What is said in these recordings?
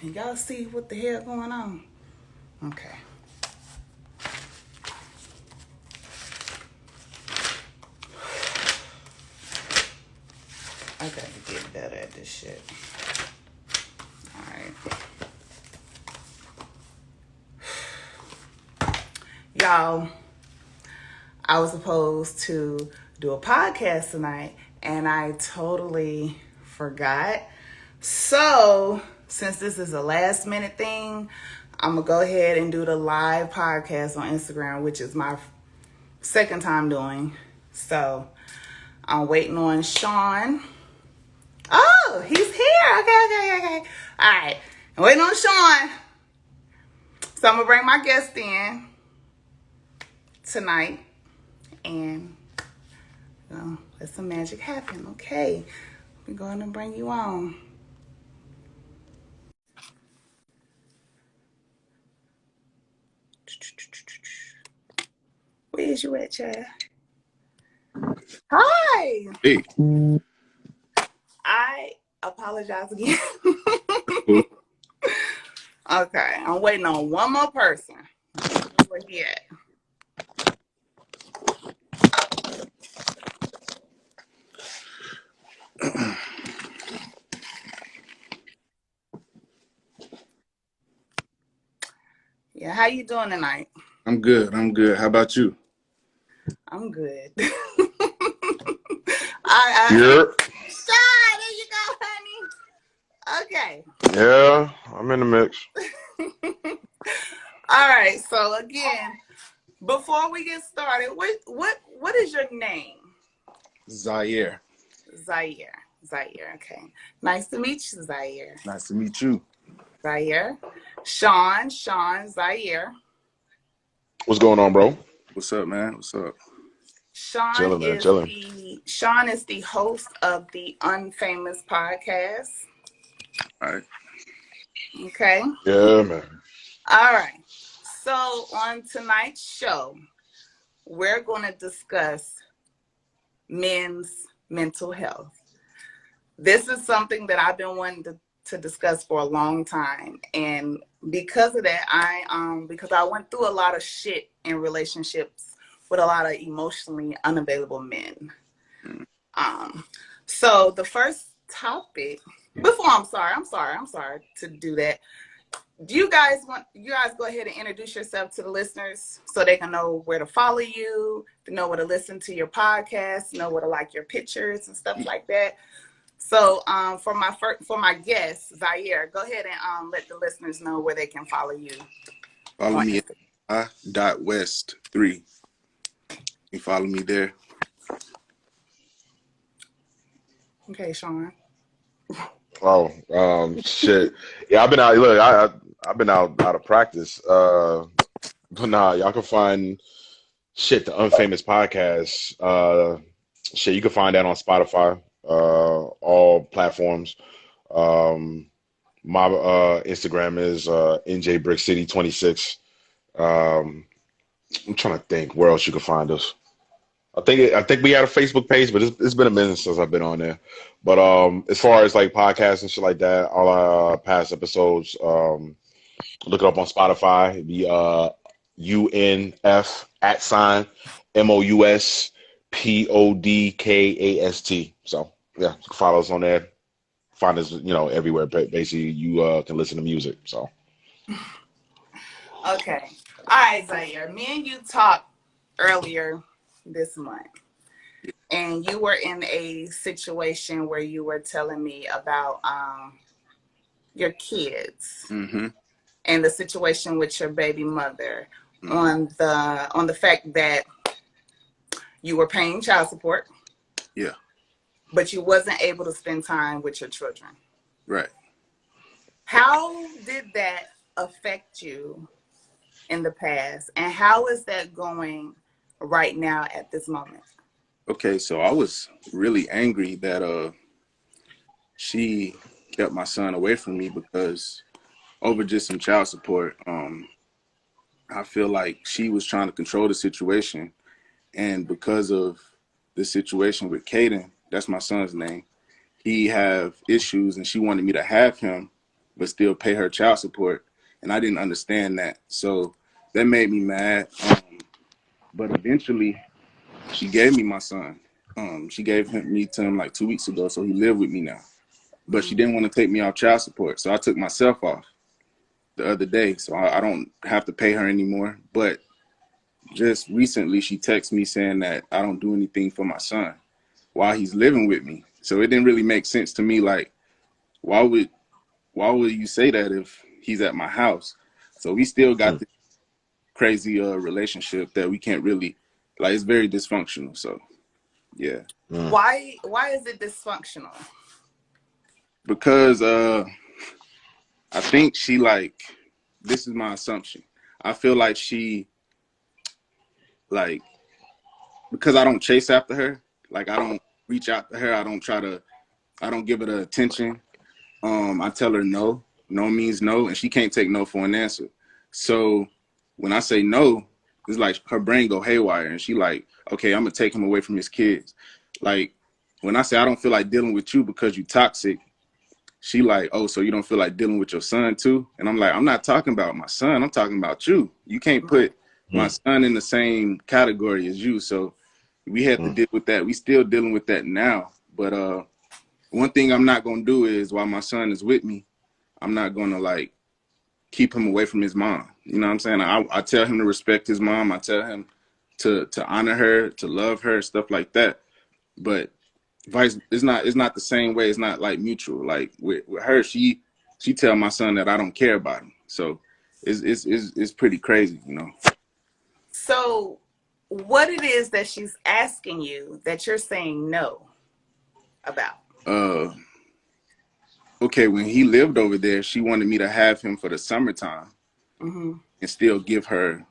Can y'all see what the hell going on? Okay. I gotta get better at this shit. Alright. Y'all, I was supposed to do a podcast tonight and I totally forgot. So, since this is a last minute thing, I'm gonna go ahead and do the live podcast on Instagram, which is my second time doing. So, I'm waiting on Sean. Oh, he's here. Okay. All right. I'm waiting on Sean. So I'm going to bring my guest in tonight. And let some magic happen. Okay. We're going to bring you on. Where is you at, Chad? Hi. Hey. I apologize again. Okay, I'm waiting on one more person. Where he at? Yeah, how you doing tonight? I'm good. How about you? I'm good. Yep. There you go, honey. Okay. Yeah, I'm in the mix. All right. So again, before we get started, what is your name? Zaire. Zaire. Okay. Nice to meet you, Zaire. Nice to meet you. Zaire. Sean, Zaire. What's going on, bro? What's up, man? What's up? Sean is the host of the Unfamous podcast. All right. Okay. Yeah, man. All right. So on tonight's show, we're going to discuss men's mental health. This is something that I've been wanting to discuss for a long time. And because of that, because I went through a lot of shit in relationships with a lot of emotionally unavailable men. So the first topic, I'm sorry to do that. Do you guys go ahead and introduce yourself to the listeners so they can know where to follow you, to know where to listen to your podcast, know where to like your pictures and stuff like that. So for my guest, Zaire, go ahead and let the listeners know where they can follow you. Follow me at .west3. You follow me there. Okay, Sean. Oh, shit. Yeah, I've been out. Look, I've been out of practice. But nah, y'all can find the Unfamous podcast. You can find that on Spotify, all platforms. My Instagram is NJBrickCity26. I'm trying to think where else you can find us. I think we had a Facebook page, but it's been a minute since I've been on there. But as far as like podcasts and shit like that, all our past episodes, look it up on Spotify. It'd be UNF @MOUSPODCAST. So yeah, you can follow us on there. Find us, everywhere. Basically, you can listen to music. So Okay. All right, Zaire. Me and you talked earlier this month, and you were in a situation where you were telling me about your kids and the situation with your baby mother on the fact that you were paying child support. Yeah. But you wasn't able to spend time with your children. Right. How did that affect you in the past, and how is that going right now at this moment? Okay, so I was really angry that she kept my son away from me because over just some child support. I feel like she was trying to control the situation, and because of the situation with Caden, that's my son's name, he have issues, and she wanted me to have him but still pay her child support. And I didn't understand that. So that made me mad. But eventually she gave me my son. She gave me to him like 2 weeks ago. So he lived with me now. But she didn't want to take me off child support. So I took myself off the other day. So I don't have to pay her anymore. But just recently she texted me saying that I don't do anything for my son while he's living with me. So it didn't really make sense to me. Like, why would you say that if he's at my house? So we still got this crazy relationship that we can't really, like, it's very dysfunctional. So yeah. Why is it dysfunctional? Because I think she, like, this is my assumption. I feel like she, like, because I don't chase after her, like, I don't reach out to her, I don't give her the attention. I tell her no. No means no, and she can't take no for an answer. So when I say no, it's like her brain go haywire, and she like, okay, I'm gonna take him away from his kids. Like, when I say I don't feel like dealing with you because you toxic, she like, oh, so you don't feel like dealing with your son too? And I'm like, I'm not talking about my son. I'm talking about you. You can't put my son in the same category as you. So we had to deal with that. We still dealing with that now. But one thing I'm not gonna do is while my son is with me, I'm not gonna like keep him away from his mom. You know what I'm saying? I tell him to respect his mom. I tell him to honor her, to love her, stuff like that. But it's not the same way. It's not like mutual. Like with her, she tell my son that I don't care about him. So it's pretty crazy, you know. So what it is that she's asking you that you're saying no about? Okay, when he lived over there, she wanted me to have him for the summertime and still give her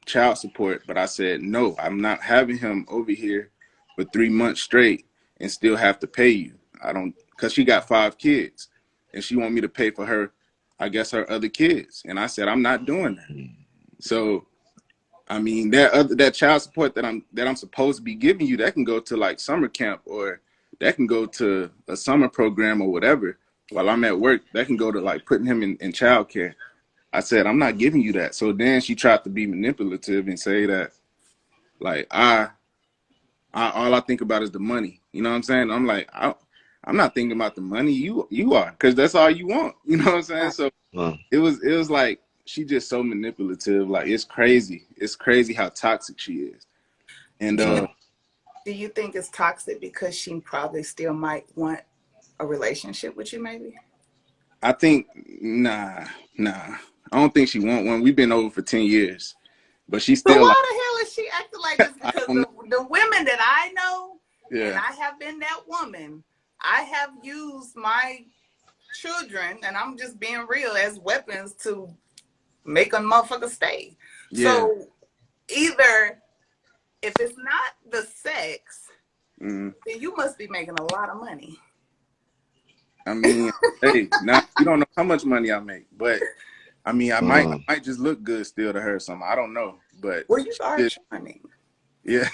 child support. But I said, no, I'm not having him over here for 3 months straight and still have to pay you. I don't, because she got 5 kids and she want me to pay for her, I guess, her other kids. And I said, I'm not doing that. So, I mean, that child support that I'm supposed to be giving you, that can go to like summer camp, or that can go to a summer program or whatever. While I'm at work, that can go to like putting him in child care. I said, I'm not giving you that. So then she tried to be manipulative and say that, like, I all I think about is the money. You know what I'm saying? I'm like, I'm not thinking about the money. You are, because that's all you want. You know what I'm saying? So it was like, she just so manipulative. Like, it's crazy. It's crazy how toxic she is. And Do you think it's toxic because she probably still might want a relationship with you, maybe? I think, nah. I don't think she want one. We've been over for 10 years. But she's So still like, why the hell is she acting like this? I Because don't know. the women that I know, and Yeah. I have been that woman, I have used my children, and I'm just being real, as weapons to make a motherfucker stay. Yeah. So either if it's not the sex, Mm. then you must be making a lot of money. I mean, hey, now you don't know how much money I make, but I mean, I might just look good still to her. Something, I don't know, but Well, you are just, charming. yeah,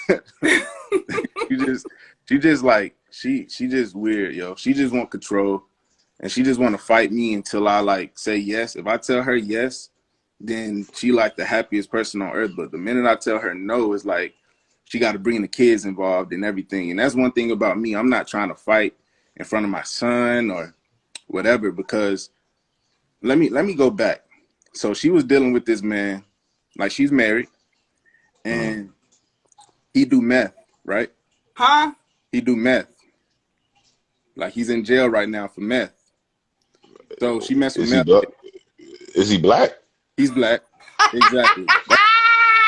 she just like she just weird, yo. She just want control, and she just want to fight me until I like say yes. If I tell her yes, then she like the happiest person on earth. But the minute I tell her no, it's like she got to bring the kids involved and everything. And that's one thing about me. I'm not trying to fight in front of my son or whatever, because let me go back. So she was dealing with this man, like, she's married, and he do meth, right? Huh? He do meth. Like, he's in jail right now for meth. So she messed with Is he meth. black? Is he black? He's black. Exactly.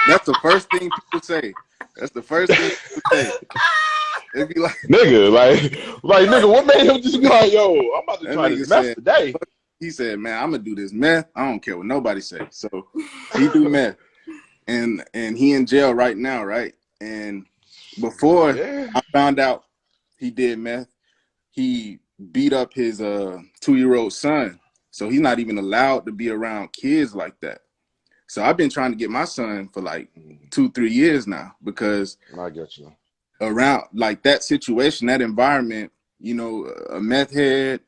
That's the first thing people say. That's the first thing people say. They be like, Nigga, like nigga, what made him just be like, yo, I'm about to that try this nigga mess said, today? he said, man, I'm gonna do this meth. I don't care what nobody say. So he do meth, and he in jail right now, right? And before Yeah. I found out he did meth, he beat up his 2-year-old son. So he's not even allowed to be around kids like that. So I've been trying to get my son for like 2-3 years now, because I get you. around like that situation, that environment, you know, a meth head,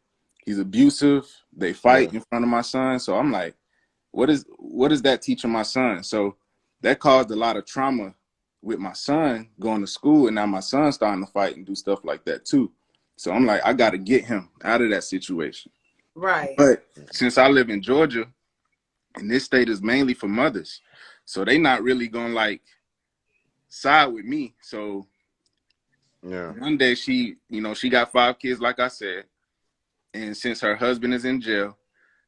He's abusive. They Yeah. fight in front of my son. So I'm like, what is that teaching my son? So that caused a lot of trauma with my son going to school, and now my son's starting to fight and do stuff like that too. So I'm like, I got to get him out of that situation. Right. But since I live in Georgia, and this state is mainly for mothers, so they not really gonna like side with me. So Yeah. one day she got 5 kids, like I said, and since her husband is in jail,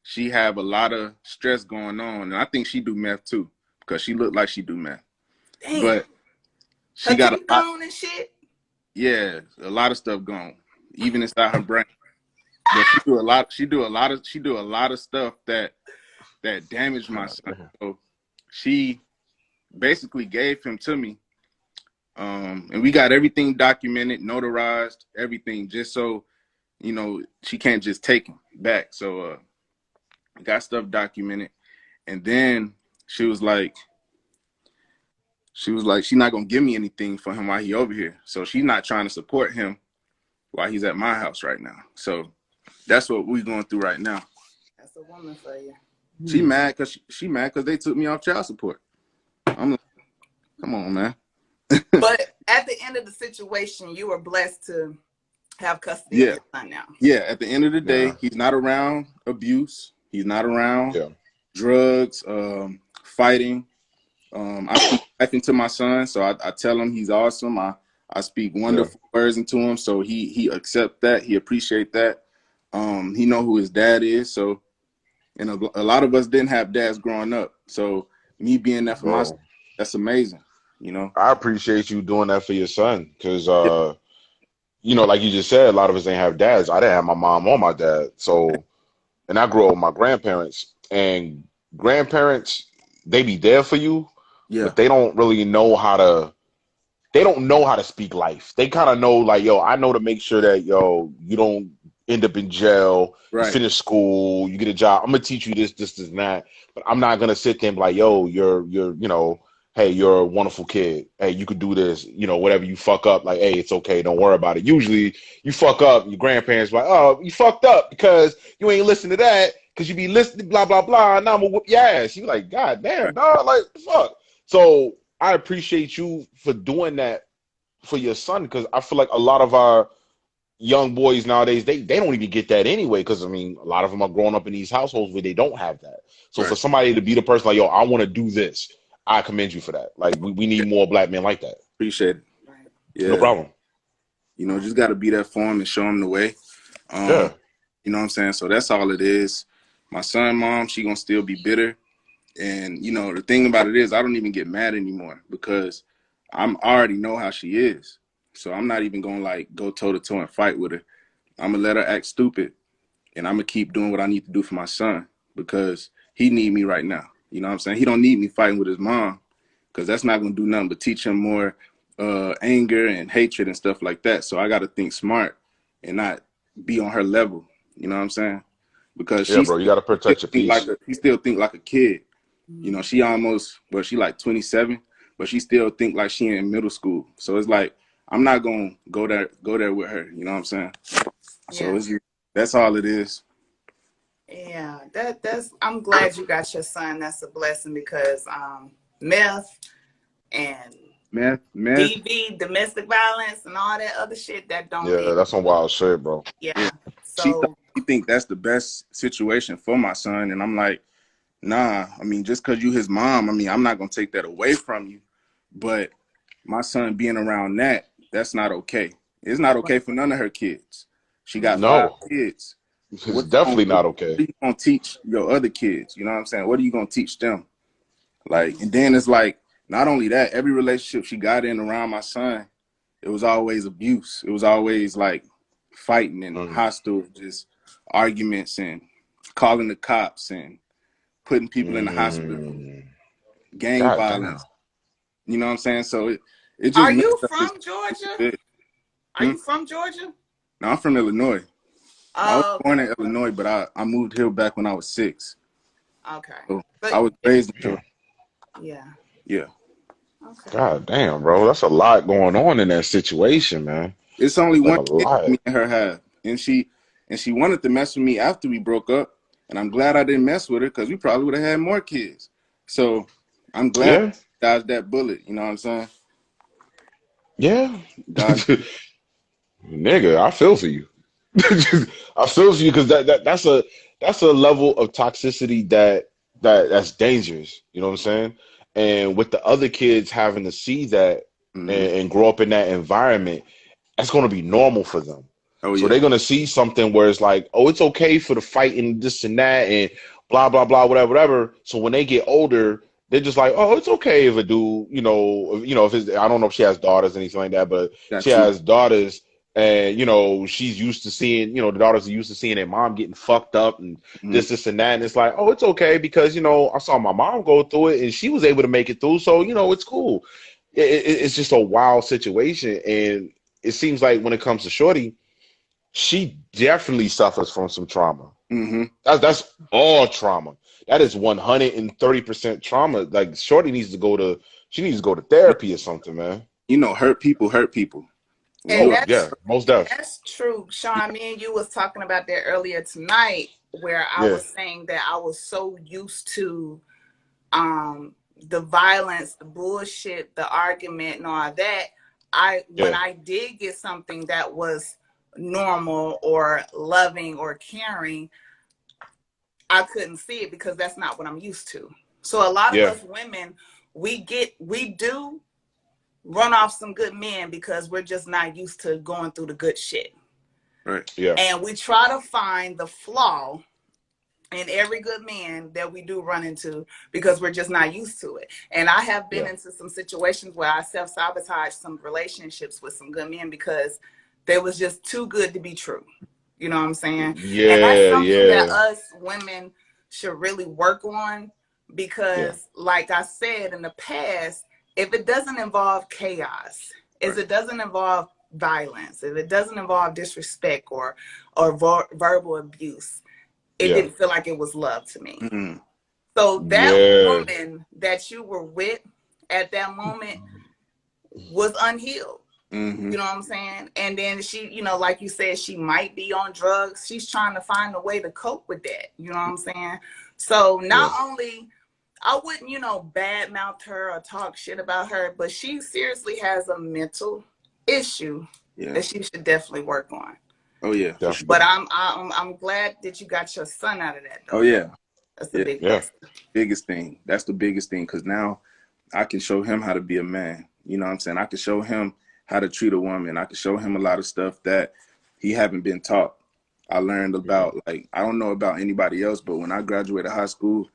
she have a lot of stress going on, and I think she do meth too because she looked like she do meth. Damn. But Her she got a teeth lot, gone and shit. yeah, a lot of stuff going, even inside her brain. But she do a lot. She do a lot of stuff that damaged my God son. damn. So she basically gave him to me, and we got everything documented, notarized, everything, just so she can't just take him back. So got stuff documented, and then she was like, she's not gonna give me anything for him while he over here. So she's not trying to support him while he's at my house right now. So that's what we're going through right now. That's a woman for you. She mad because she mad because they took me off child support. I'm like, come on, man. But at the end of the situation, you were blessed to have custody of Yeah, your son now. yeah. At the end of the day, Yeah. he's not around abuse. He's not around Yeah. drugs, fighting. I speak life into my son, so I tell him he's awesome. I speak Yeah. wonderful words into him, so he accept that. He appreciate that. He know who his dad is. So, and a lot of us didn't have dads growing up. So me being there for my son, Bro, that's amazing. You know. I appreciate you doing that for your son because, Yeah. like you just said, a lot of us ain't have dads. I didn't have my mom or my dad. So, and I grew up with my grandparents. And grandparents, they be there for you, Yeah. but they don't really know how to. They don't know how to speak life. They kind of know, like, yo, I know to make sure that, yo, you don't end up in jail. You Right. finish school, you get a job. I'm gonna teach you this, and that. But I'm not gonna sit there and be like, yo, you're, hey, you're a wonderful kid. Hey, you could do this. Whatever you fuck up, like, hey, it's okay. Don't worry about it. Usually, you fuck up, your grandparents be like, oh, you fucked up because you ain't listen to that because you be listening, blah blah blah. And now I'm gonna whoop your ass. You like, God damn, Right. dog, like, fuck. So I appreciate you for doing that for your son because I feel like a lot of our young boys nowadays they don't even get that anyway because I mean a lot of them are growing up in these households where they don't have that. So for Right. somebody to be the person like yo, I want to do this, I commend you for that. Like we Yeah. need more black men like that. Appreciate it. Right. No Yeah. problem. Just got to be there for him and show him the way. Um, Yeah. you know what I'm saying? So that's all it is. My son, mom, she gonna still be bitter. And the thing about it is I don't even get mad anymore because I already know how she is. So I'm not even gonna like go toe to toe and fight with her. I'm gonna let her act stupid and I'm gonna keep doing what I need to do for my son because he need me right now. You know what I'm saying? He don't need me fighting with his mom because that's not gonna do nothing but teach him more anger and hatred and stuff like that. So I gotta think smart and not be on her level. You know what I'm saying? Because Yeah, bro. You got to still protect your think like peace. a she still think like a kid. Mm-hmm. She almost, well, she like 27, but she still think like she in middle school. So it's like I'm not gonna go there with her. You know what I'm saying? So Yeah. that's all it is. Yeah. That's I'm glad you got your son. That's a blessing because meth and Meth. DV, domestic violence and all that other shit that don't Yeah, end. that's some wild shit, bro. Yeah. Yeah. She So think that's the best situation for my son, and I'm like, nah. I mean, just because you his mom, I mean, I'm not gonna take that away from you, but my son being around that's not okay. It's not okay for none of her kids. She got mm, 5 kids. It's definitely not okay. What are you gonna teach your other kids? You know what I'm saying? What are you gonna teach them? Like, and then it's like, not only that, every relationship she got in around my son, it was always abuse. It was always like fighting and Mm. hostile, just arguments and calling the cops and putting people in the hospital, Mm. gang God damn. violence. You know what I'm saying? So it just are messed you up his from Georgia? bit. Are Hmm? you from Georgia? Now I'm from Illinois. I was Oh, born okay. in Illinois, but I moved here back when I was 6. Okay. So I But was raised in Georgia. yeah. Yeah. Okay. God damn, bro. That's a lot going on in that situation, man. It's only Like one a kid lot. me and her have. and she wanted to mess with me after we broke up. And I'm glad I didn't mess with her because we probably would have had more kids. So I'm glad Yeah, I dodged that bullet. You know what I'm saying? yeah. Dodged. Nigga, I feel for you. I feel for you because that's a level of toxicity that's dangerous. You know what I'm saying? And with the other kids having to see that Mm-hmm. and grow up in that environment, that's going to be normal for them. Oh So yeah. they're going to see something where it's like, oh, it's okay for the fight and this and that and blah, blah, blah, whatever, whatever. So when they get older, they're just like, oh, it's okay if a dude, if it's, I don't know if she has daughters or anything like that, but Got she two. has daughters and, she's used to seeing, the daughters are used to seeing their mom getting fucked up and Mm-hmm. this and that. And it's like, oh, it's okay because, I saw my mom go through it and she was able to make it through. So, it's cool. It's just a wild situation. And it seems like when it comes to Shorty, she definitely suffers from some trauma. Mm-hmm. That's all trauma. That is 130% trauma. Like Shorty she needs to go to therapy or something, man. Hurt people hurt people. When And you Oh hurt, yeah, most def. that's true, Sean. Me and you was talking about that earlier tonight, where I Yeah, was saying that I was so used to the violence, the bullshit, the argument, and all that. When yeah, I did get something that was normal or loving or caring, I couldn't see it because that's not what I'm used to. So a lot of yeah, us women, we do run off some good men because we're just not used to going through the good shit. right. yeah, And we try to find the flaw in every good man that we do run into because we're just not used to it. And I have been yeah, into some situations where I self-sabotaged some relationships with some good men because they was just too good to be true. You know what I'm saying? And that's yeah, something that yeah, us women should really work on yeah, because, like I said in the past, if it doesn't involve chaos, if Right. it doesn't involve violence, if it doesn't involve disrespect or verbal abuse, it yeah, didn't feel like it was love to me. Mm-hmm. So that yeah, woman that you were with at that moment was unhealed. Mm-hmm. You know what I'm saying? And then she, like you said, she might be on drugs. She's trying to find a way to cope with that. You know what I'm saying? So yeah, not only, I wouldn't, bad mouth her or talk shit about her, but she seriously has a mental issue Yeah. that she should definitely work on. Oh yeah, for sure. But definitely. I'm glad that you got your son out of that Oh though. yeah. That's a Yeah. big Yeah, blessing. Biggest thing. That's the biggest thing because now I can show him how to be a man. You know what I'm saying? I can show him how to treat a woman. I can show him a lot of stuff that he haven't been taught. I learned yeah. about, like, I don't know about anybody else, but when I graduated high school,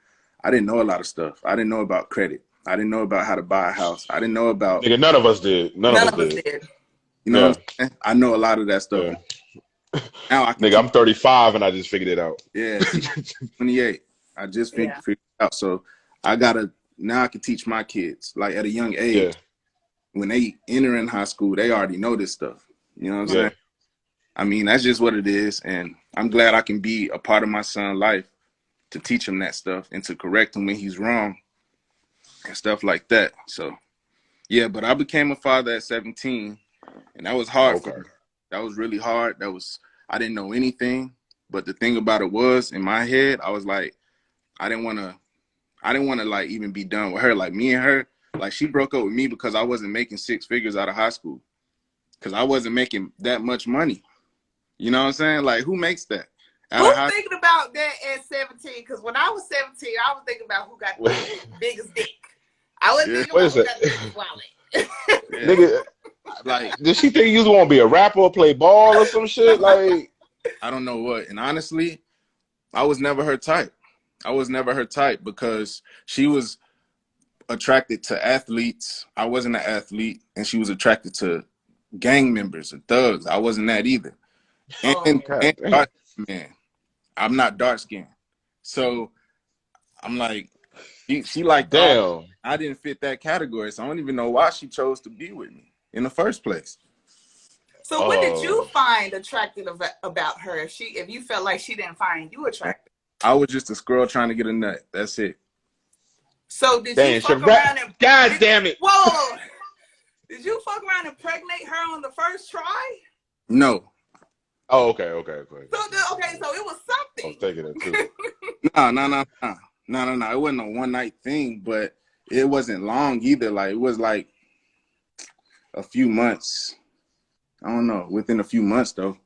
I didn't know a lot of stuff. I didn't know about credit. I didn't know about how to buy a house. I didn't know about, Nigga, none of us did. None of None us of us did. did. you know what Yeah, I'm saying? I know a lot of that stuff. yeah. Now I can Nigga, teach. I'm 35 and I just figured it out. Yeah, see, 28. I just Yeah. figured it out. So now I can teach my kids, like at a young age. Yeah, When they enter in high school, they already know this stuff. You know what I'm yeah, saying? I mean, that's just what it is. And I'm glad I can be a part of my son's life to teach him that stuff and to correct him when he's wrong and stuff like that. So, yeah, but I became a father at 17, and that was hard for okay. me. That was really hard. I didn't know anything. But the thing about it was, in my head, I was like, I didn't want to like even be done with her. Like me and her, like she broke up with me because I wasn't making six figures out of high school. Because I wasn't making that much money. You know what I'm saying? Like, who makes that out of Who's high? thinking about that at 17? Because when I was 17, I was thinking about who got the Wait, biggest dick. I wasn't Yeah, thinking wait a about who sec. got the biggest wallet. yeah. Nigga, Like, did she think you was gonna be a rapper or play ball or some shit? Like, I don't know what. And honestly, I was never her type. I was never her type because she was attracted to athletes. I wasn't an athlete, and she was attracted to gang members and thugs. I wasn't that either. Oh, And god damn. dark man. I'm not dark skinned. So I'm like, she liked all. Damn. I didn't fit that category, so I don't even know why she chose to be with me in the first place. so what did you Oh. find attractive about her? If you felt like she didn't find you attractive, I was just a squirrel trying to get a nut. That's it. so did you Damn, fuck shit. around and God damn it. whoa? Did you fuck around and impregnate her on the first try? No, Oh, okay. So okay, so it was I was something. thinking that too. No. It wasn't a one night thing, but it wasn't long either. Like it was like a few months. I don't know, within a few months though.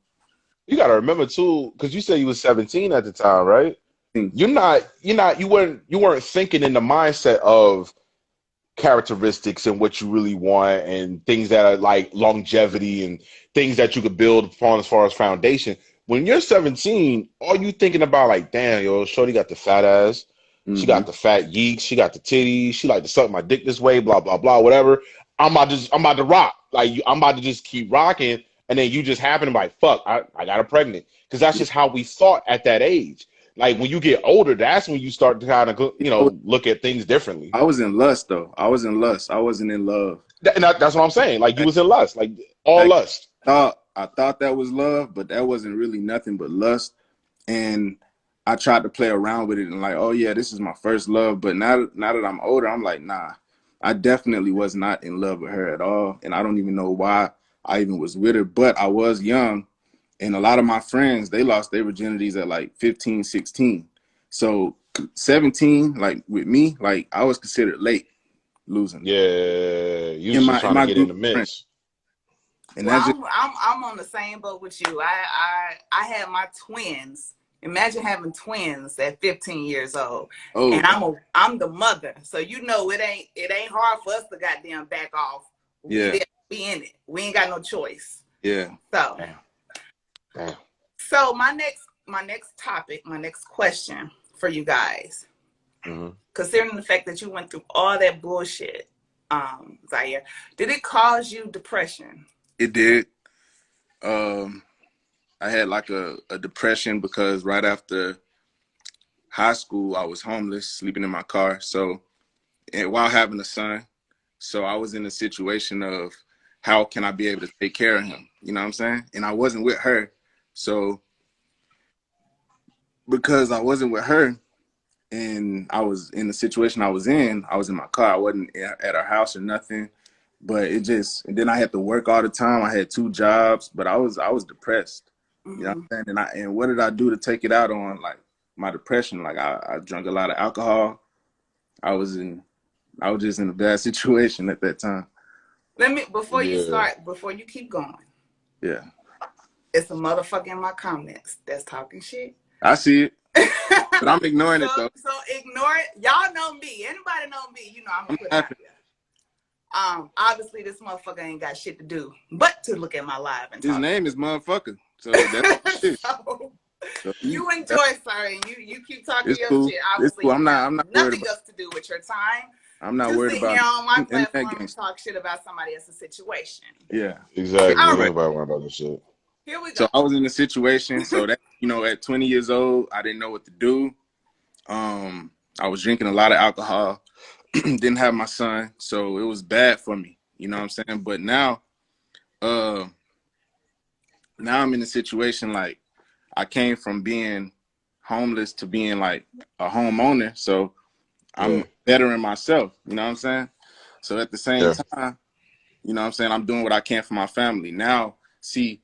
You got to remember too, because you said you was 17 at the time, right? You weren't thinking in the mindset of characteristics and what you really want and things that are like longevity and things that you could build upon as far as foundation. When you're 17, all you thinking about like, damn, yo, Shorty got the fat ass, she Mm-hmm. got the fat yeeks, she got the titties, she like to suck my dick this way, blah blah blah, whatever. I'm about to rock, like I'm about to just keep rocking, and then you just happen to be like, fuck, I got her pregnant, because that's Yeah. just how we thought at that age. Like when you get older, that's when you start to kind of look at things differently. I was in lust though. I was in lust. I wasn't in love. That's what I'm saying. Like you I, was in lust, like all I lust. thought that was love, but that wasn't really nothing but lust. And I tried to play around with it and like, oh yeah, this is my first love. But now that I'm older, I'm like, nah, I definitely was not in love with her at all. And I don't even know why I even was with her. But I was young, and a lot of my friends, they lost their virginities at like 15, 16. So 17, like with me, like I was considered late losing Yeah, you was in just my in trying to my get in group the of friends. mix. And Well, that's just I'm on the same boat with you. I had my twins. Imagine having twins at 15 years old, oh and I'm the mother. So you know it ain't hard for us to goddamn back off. yeah, We in it. We ain't got no choice. yeah. So Damn, damn. so my next topic, my next question for you guys, Hmm. considering the fact that you went through all that bullshit, Zaire, did it cause you depression? It did. I had like a depression because right after high school, I was homeless, sleeping in my car. So, and while having a son, so I was in a situation of how can I be able to take care of him? You know what I'm saying? And I wasn't with her. So, because I wasn't with her and I was in the situation I was in my car. I wasn't at her house or nothing. But it just, and then I had to work all the time. I had 2 jobs, but I was depressed. You know Mm-hmm. what I'm saying? And what did I do to take it out on like my depression? Like I drank a lot of alcohol. I was in I was just in a bad situation at that time. Let me Yeah, before you keep going. Yeah. It's a motherfucker in my comments that's talking shit. I see it, but I'm ignoring so it though. so ignore it. Y'all know me. Anybody know me? You know I'm gonna I'm put it out laughing. there. Obviously this motherfucker ain't got shit to do but to look at my live and His talk. name is motherfucker. So that's what it is. So So you enjoy, sir, and you keep talking it's your cool. shit. It's Obviously cool. you have I'm not worried nothing about else to do with your time I'm not to worried sit here about on my internet platform and gangster. talk shit about somebody else's situation. Yeah. exactly. All Ain't right, But nobody worrying about this shit. here we go. so I was in a situation so that at 20 years old, I didn't know what to do. Um, I was drinking a lot of alcohol, didn't have my son, so it was bad for me. You know what I'm saying? But uh, now I'm in a situation like I came from being homeless to being like a homeowner, so Yeah, I'm bettering myself. You know what I'm saying? So at the same yeah, time, you know what I'm saying, I'm doing what I can for my family. Now, see,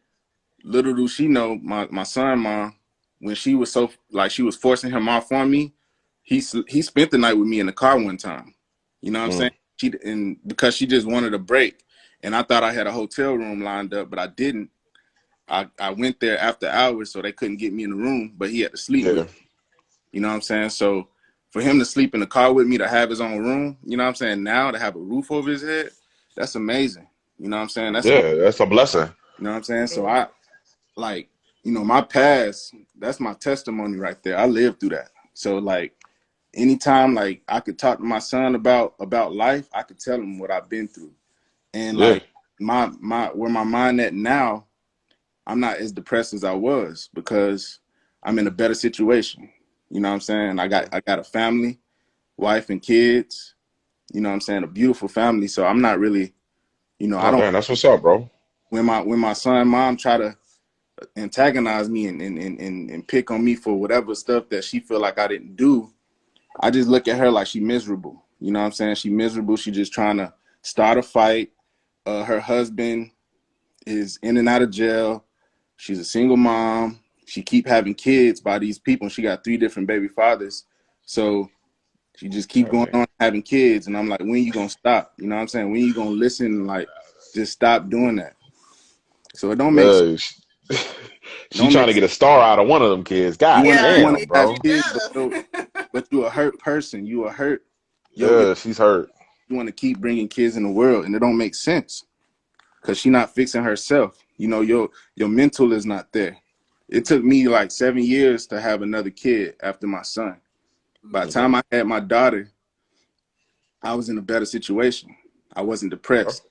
little do she know, my son mom, when she was so like she was forcing him off on me, he spent the night with me in the car one time. You know what I'm saying? mm, Because she just wanted a break, and I thought I had a hotel room lined up, but I didn't. I went there after hours, so they couldn't get me in the room, but he had to sleep with yeah, me. You know what I'm saying? So for him to sleep in the car with me, to have his own room, you know what I'm saying? Now to have a roof over his head, that's amazing. You know what I'm saying? That's amazing. yeah. That's a blessing. You know what I'm saying? So Yeah. I like, my past, that's my testimony right there. I lived through that. So like anytime like I could talk to my son about life, I could tell him what I've been through. And Yeah, like my where my mind at now, I'm not as depressed as I was because I'm in a better situation. You know what I'm saying? I got a family, wife and kids, you know what I'm saying, a beautiful family. So I'm not really, I oh don't man, that's what's up, bro. when my son and mom try to antagonize me and pick on me for whatever stuff that she feel like I didn't do, I just look at her like she miserable. You know what I'm saying? She miserable. She just trying to start a fight. Her husband is in and out of jail. She's a single mom. She keep having kids by these people. She got 3 different baby fathers. So she just keep going Okay. on having kids. And I'm like, when you gonna stop? You know what I'm saying? When you gonna listen and like just stop doing that? So it don't make sense. Yeah, she, It she don't trying make to get sense. a star out of one of them kids. God Yeah, You wanna damn, yeah, have she bro. kids, does. but you a hurt person. You a hurt. Yo, Yeah, she's hurt. you want to keep bringing kids in the world, and it don't make sense because she not fixing herself. You know, your mental is not there. It took me like 7 years to have another kid after my son. By the Okay. time I had my daughter, I was in a better situation. I wasn't Okay. depressed.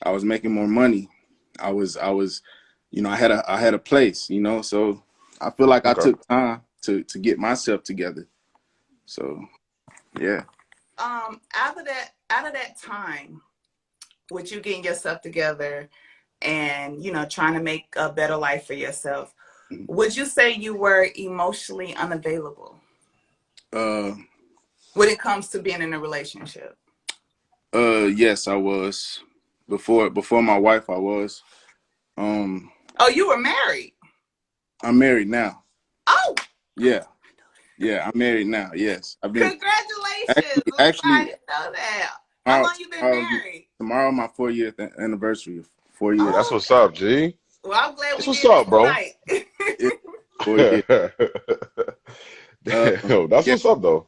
I was making more money. I was, I had a place, so I feel like I Okay. took time to get myself together. So yeah. Out of that time, with you getting yourself together and trying to make a better life for yourself, would you say you were emotionally unavailable Uh when it comes to being in a relationship? yes, I was. Before my wife I was. Um Oh, you were married. I'm married now. Oh, Yeah. Yeah, I'm married now. Yes. I've been congratulations. actually I'm sorry, I actually didn't know that. How tomorrow long you been tomorrow, married? tomorrow my 4 year anniversary of 4 years. That's Oh, what's up, G. well, I'm glad That's we what's did this up, bro. tonight. Yeah, 4 years. Damn, that's Yeah, what's up, though.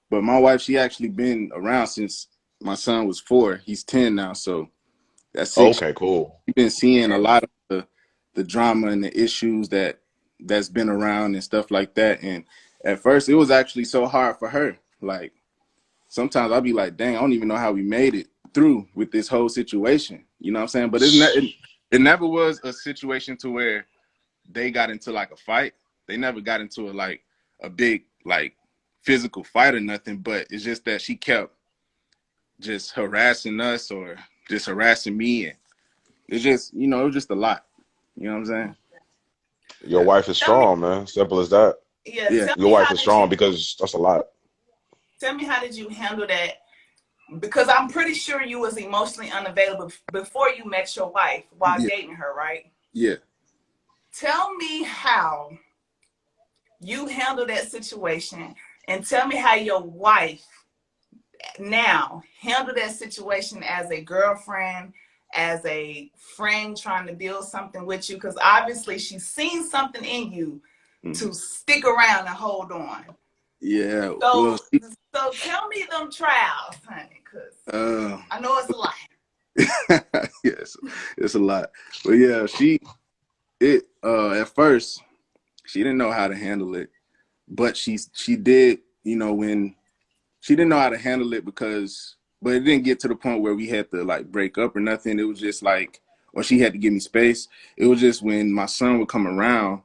but my wife, she actually been around since my son was 4. He's 10 now, so that's 6. Okay, cool. We've been seeing a lot of the drama and the issues that's been around and stuff like that. And at first, it was actually so hard for her. Like sometimes I'll be like, "Dang, I don't even know how we made it through with this whole situation." You know what I'm saying? But it never was a situation to where they got into like a fight. They never got into a big like physical fight or nothing. But it's just that she kept just harassing us or just harassing me, and it's just it was just a lot. You know what I'm saying? Your Yeah, wife is tell me, strong, man. Simple as that. yeah, yeah. Your wife is strong because that's a lot. tell me how did you handle that? Because I'm pretty sure you was emotionally unavailable before you met your wife while Yeah, dating her, right? yeah. Tell me how you handle that situation, and tell me how your wife now handle that situation as a girlfriend, as a friend trying to build something with you, because obviously she's seen something in you Mhm. to stick around and hold on. Yeah. Well, So so tell me them trials, honey, because uh, I know it's a lot. yes, it's a lot. But yeah, at first she didn't know how to handle it, but she did. When she didn't know how to handle it but it didn't get to the point where we had to like break up or nothing. It was just like, or she had to give me space. It was just when my son would come around,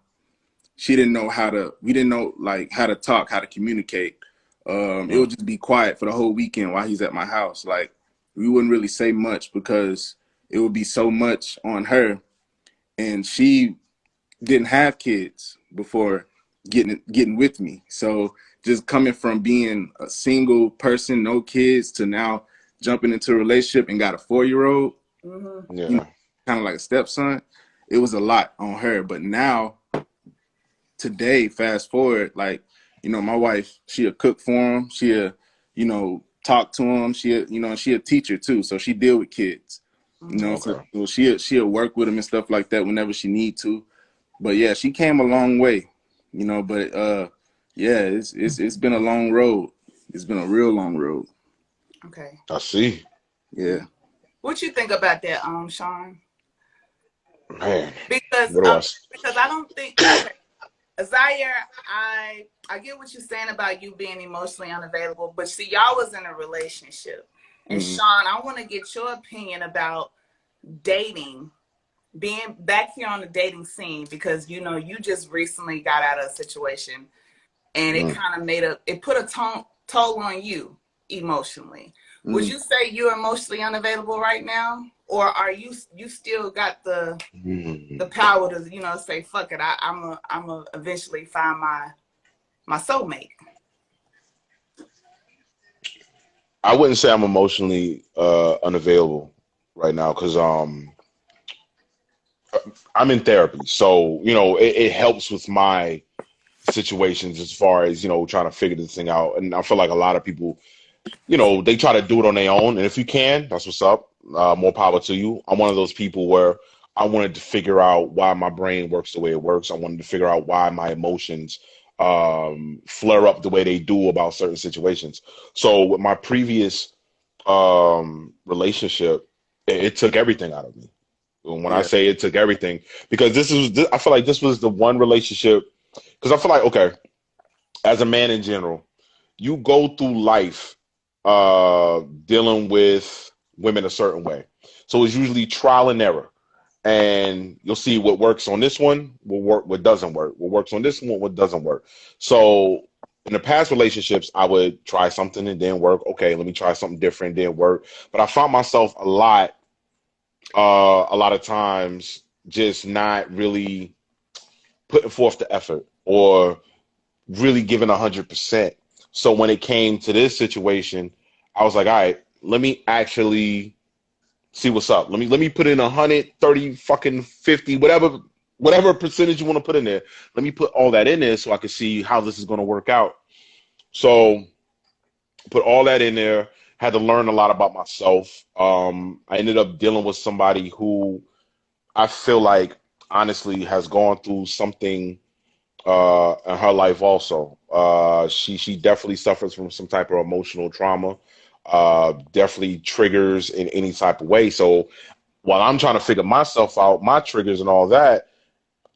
we didn't know like how to talk, how to communicate. It Mm, would just be quiet for the whole weekend while he's at my house. Like we wouldn't really say much because it would be so much on her, and she didn't have kids before getting with me. So just coming from being a single person, no kids, to now jumping into a relationship and got a 4-year-old, Mm-hmm. you know, yeah. kind of like a stepson, it was a lot on her. But now, today, fast forward, like, my wife, she'll cook for him. She'll, talk to him. She a teacher too. So she deal with kids, Mm-hmm. so, Okay. so she'll work with them and stuff like that whenever she need to. But yeah, she came a long way, but yeah, it's been a long road. It's been a real long road. Okay. I see. Yeah. What you think about that, Sean? Man, Because what do I? um, because I don't think, okay, Zaire, I get what you're saying about you being emotionally unavailable, but see, y'all was in a relationship. And Mm-hmm. Sean, I want to get your opinion about dating, being back here on the dating scene, because you just recently got out of a situation and it Mm. kind of it put a toll on you emotionally. Would Mm-hmm. you say you're emotionally unavailable right now? Or are you still got the Mm. power to say fuck it, I'm a eventually find my soulmate? I wouldn't say I'm emotionally unavailable right now because I'm in therapy, so it helps with my situations as far as trying to figure this thing out. And I feel like a lot of people, they try to do it on their own. And if you can, that's what's up. More power to you. I'm one of those people where I wanted to figure out why my brain works the way it works. I wanted to figure out why my emotions flare up the way they do about certain situations. So with my previous relationship, it took everything out of me. When I Yeah. say it took everything, because I feel like this was the one relationship, because I feel like, okay, as a man in general, you go through life dealing with women a certain way. So it's usually trial and error. And you'll see what works on this one will work, what doesn't work. What works on this one, what doesn't work. So in the past relationships, I would try something and didn't work. Okay, let me try something different, didn't work. But I found myself a lot of times just not really putting forth the effort or really giving 100%. So when it came to this situation, I was like, all right, let me actually see what's up. Let me put in 130 fucking 50, whatever percentage you want to put in there. Let me put all that in there so I can see how this is going to work out. So put all that in there. Had to learn a lot about myself. I ended up dealing with somebody who I feel like honestly has gone through something in her life also. She definitely suffers from some type of emotional trauma. Definitely triggers in any type of way. So while I'm trying to figure myself out, my triggers and all that,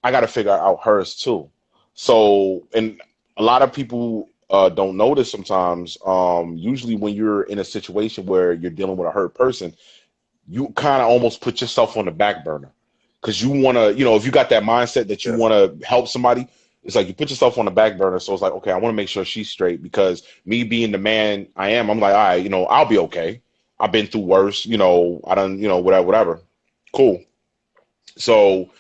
I got to figure out hers too. So, and a lot of people don't notice sometimes. Usually, when you're in a situation where you're dealing with a hurt person, you kind of almost put yourself on the back burner because you want to, if you got that mindset that you Yeah. want to help somebody, it's like you put yourself on the back burner. So it's like, okay, I want to make sure she's straight because me being the man I am, I'm like, all right, I'll be okay. I've been through worse, I don't, whatever. Cool. So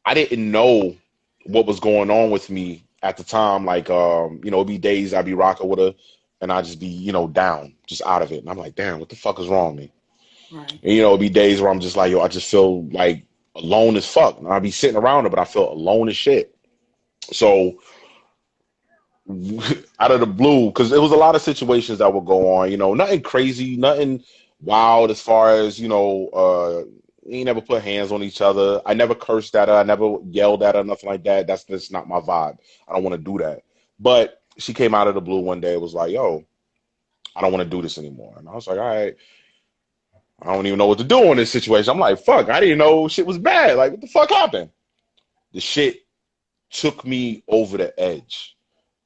I didn't know what was going on with me at the time. Like, it'd be days I'd be rocking with her and I'd just be, down, just out of it. And I'm like, damn, what the fuck is wrong with me? Right. And, it'd be days where I'm just like, yo, I just feel like alone as fuck. And I'd be sitting around her, but I feel alone as shit. So out of the blue, because there was a lot of situations that would go on, nothing crazy, nothing wild as far as, we never put hands on each other. I never cursed at her. I never yelled at her, nothing like that. That's just not my vibe. I don't want to do that. But she came out of the blue one day. It was like, yo, I don't want to do this anymore. And I was like, all right, I don't even know what to do in this situation. I'm like, fuck, I didn't know shit was bad. Like, what the fuck happened? The shit took me over the edge.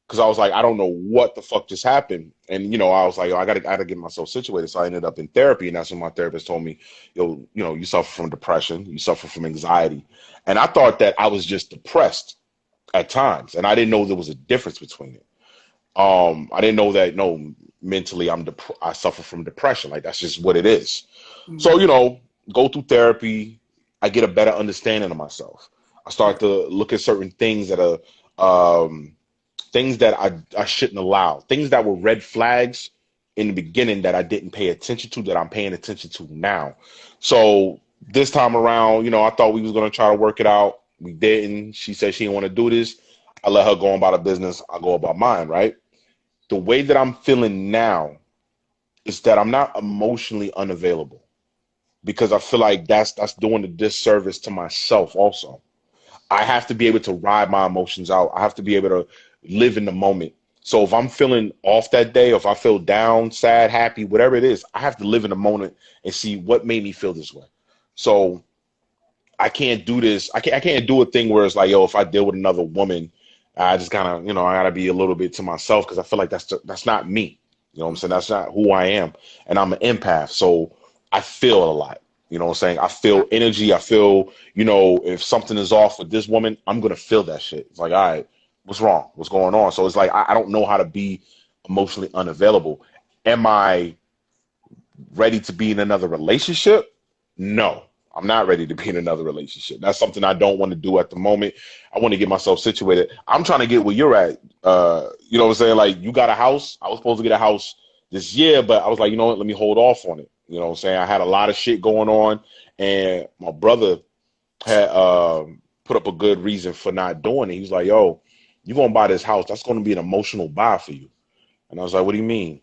Because I was like, I don't know what the fuck just happened. And, I was like, yo, I gotta get myself situated. So I ended up in therapy. And that's when my therapist told me, yo, you suffer from depression. You suffer from anxiety. And I thought that I was just depressed at times. And I didn't know there was a difference between it. I didn't know that, no, mentally I suffer from depression. Like, that's just what it is. So, Mm-hmm. go through therapy. I get a better understanding of myself. I Right. start to look at certain things that are, things that I shouldn't allow, things that were red flags in the beginning that I didn't pay attention to, that I'm paying attention to now. So this time around, I thought we was going to try to work it out. We didn't. She said she didn't want to do this. I let her go about her business. I go about mine, right? The way that I'm feeling now is that I'm not emotionally unavailable because I feel like that's doing a disservice to myself also. I have to be able to ride my emotions out. I have to be able to live in the moment. So if I'm feeling off that day, or if I feel down, sad, happy, whatever it is, I have to live in the moment and see what made me feel this way. So I can't do this. I can't do a thing where it's like, yo, if I deal with another woman, I just kind of, I gotta be a little bit to myself because I feel like that's not me. You know what I'm saying? That's not who I am. And I'm an empath. So I feel a lot. You know what I'm saying? I feel Right. energy. I feel, if something is off with this woman, I'm gonna feel that shit. It's like, all right, what's wrong? What's going on? So it's like I don't know how to be emotionally unavailable. Am I ready to be in another relationship? No, I'm not ready to be in another relationship. That's something I don't want to do at the moment. I want to get myself situated. I'm trying to get where you're at. You know what I'm saying? Like, you got a house. I was supposed to get a house this year, but I was like, you know what? Let me hold off on it. You know what I'm saying? I had a lot of shit going on, and my brother had put up a good reason for not doing it. He was like, yo, you gonna buy this house, that's gonna be an emotional buy for you. And I was like, what do you mean?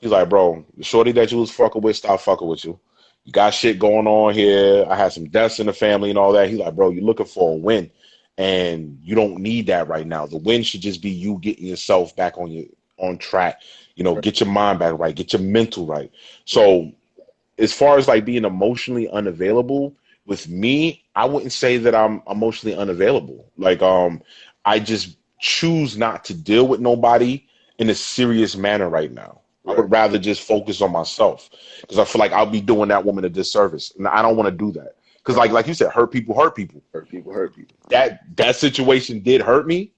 He's like, bro, the shorty that you was fucking with, stop fucking with you. You got shit going on here. I had some deaths in the family and all that. He's like, bro, you're looking for a win, and you don't need that right now. The win should just be you getting yourself back on track. You know, Right. get your mind back right, get your mental right. Right. So as far as like being emotionally unavailable with me, I wouldn't say that I'm emotionally unavailable. Like, I just choose not to deal with nobody in a serious manner right now. I Right. would rather just focus on myself because I feel like I'll be doing that woman a disservice, and I don't want to do that. Because Right. like you said, hurt people hurt people. Hurt people. Hurt people. That situation did hurt me,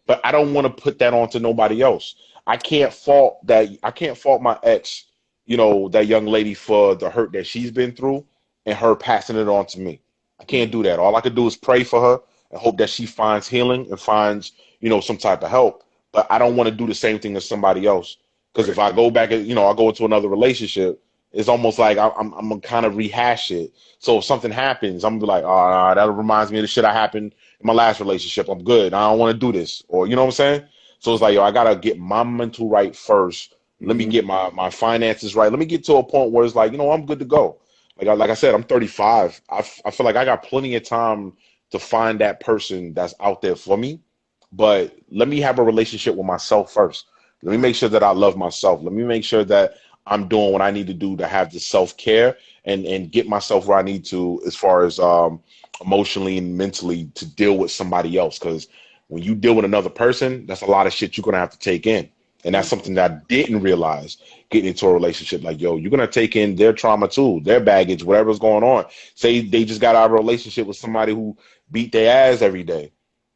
but I don't want to put that onto nobody else. I can't fault my ex, you know, that young lady for the hurt that she's been through and her passing it on to me. I can't do that. All I could do is pray for her and hope that she finds healing and finds, you know, some type of help. But I don't want to do the same thing to somebody else. Because Right. if I go back, you know, I go into another relationship, it's almost like I'm gonna kind of rehash it. So if something happens, I'm gonna be like, oh, that reminds me of the shit that happened in my last relationship. I'm good. I don't want to do this. Or you know what I'm saying? So it's like, yo, I gotta get my mental right first. Let me Mm-hmm. get my finances right. Let me get to a point where it's like, you know, I'm good to go. Like I said, I'm 35. I feel like I got plenty of time to find that person that's out there for me. But let me have a relationship with myself first. Let me make sure that I love myself. Let me make sure that I'm doing what I need to do to have the self-care and get myself where I need to as far as emotionally and mentally to deal with somebody else. Because when you deal with another person, that's a lot of shit you're gonna have to take in. And that's something that I didn't realize getting into a relationship. Like, yo, you're gonna take in their trauma too, their baggage, whatever's going on. Say they just got out of a relationship with somebody who beat their ass every day.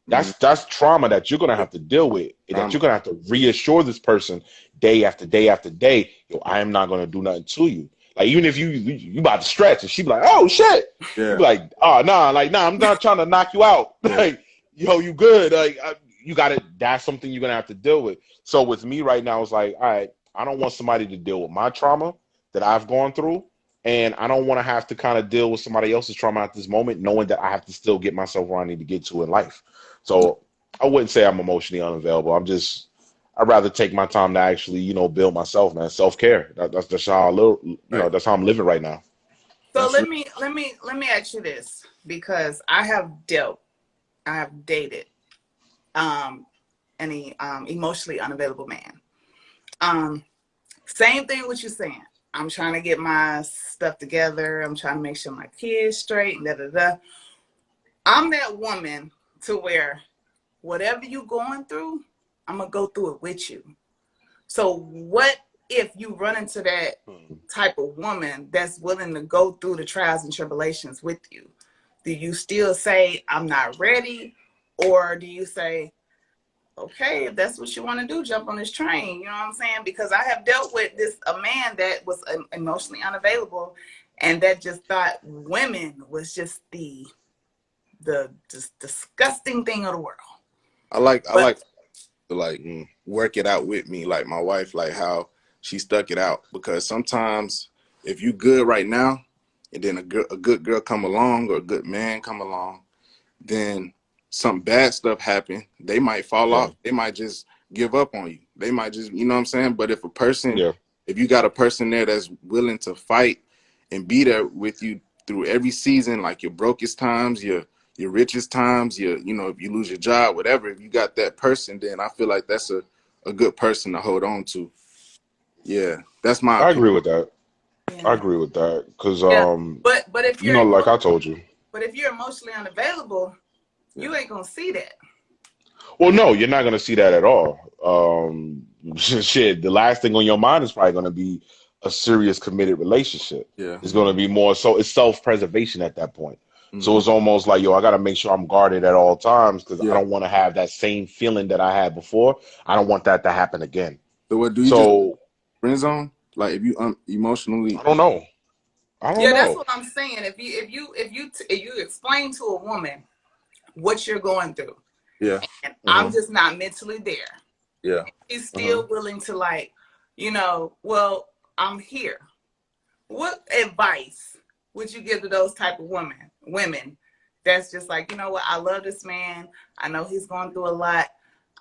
Mm-hmm. That's trauma that you're gonna have to deal with. That Trauma. you're gonna have to reassure this person day after day after day. Yo, I am not gonna do nothing to you. Like even if you about to stretch and she be like, oh shit, you Yeah. be like, oh nah, like nah, I'm not trying to knock you out. Yeah. Like yo, you good? Like you got it. That's something you're gonna have to deal with. So with me right now, it's like, all right, I don't want somebody to deal with my trauma that I've gone through. And I don't want to have to kind of deal with somebody else's trauma at this moment, knowing that I have to still get myself where I need to get to in life. So I wouldn't say I'm emotionally unavailable. I'd rather take my time to actually, you know, build myself, man. Self-care. That's how I live, you know, Right. that's how I'm living right now. So That's real. let me ask you this, because I have dated um any emotionally unavailable man. Um Same thing what you're saying. I'm trying to get my stuff together. I'm trying to make sure my kids straight and da da da. I'm that woman to where whatever you going through, I'm gonna go through it with you. So what if you run into that type of woman that's willing to go through the trials and tribulations with you? Do you still say I'm not ready, or do you say, okay, if that's what you want to do, jump on this train? You know what I'm saying? Because I have dealt with a man that was emotionally unavailable, and that just thought women was just the just disgusting thing of the world. I But like to like work it out with me, like my wife, like how she stuck it out. Because sometimes if you good right now, and then a good girl come along or a good man come along, then some bad stuff happen. They might fall Yeah, off. They might just give up on you. They might just, you know what I'm saying? But yeah. if you got a person there that's willing to fight and be there with you through every season, like your brokest times, your richest times, you know, if you lose your job, whatever, if you got that person, then I feel like that's a good person to hold on to. Yeah, that's my I opinion. agree with that. I yeah, agree with that. Cause yeah. But if you you're know, like I told you. but if you're emotionally unavailable, Yeah. you ain't gonna see that. Well, no, you're not gonna see that at all. Shit, the last thing on your mind is probably gonna be a serious committed relationship. Yeah. It's gonna be more so it's self-preservation at that point. So Hmm. it's almost like, yo, I gotta make sure I'm guarded at all times because I Yeah. don't want to have that same feeling that I had before. I don't want that to happen again. So what do you just So friend zone? Like if you emotionally, I don't know. I don't Yeah, that's know. what I'm saying. If you explain to a woman what you're going through, yeah. and Uh-huh. I'm just not mentally there, Yeah. she's Uh-huh. still willing to, like, well, I'm here. What advice would you give to those type of women that's just like, you know what, I love this man. I know he's going through a lot.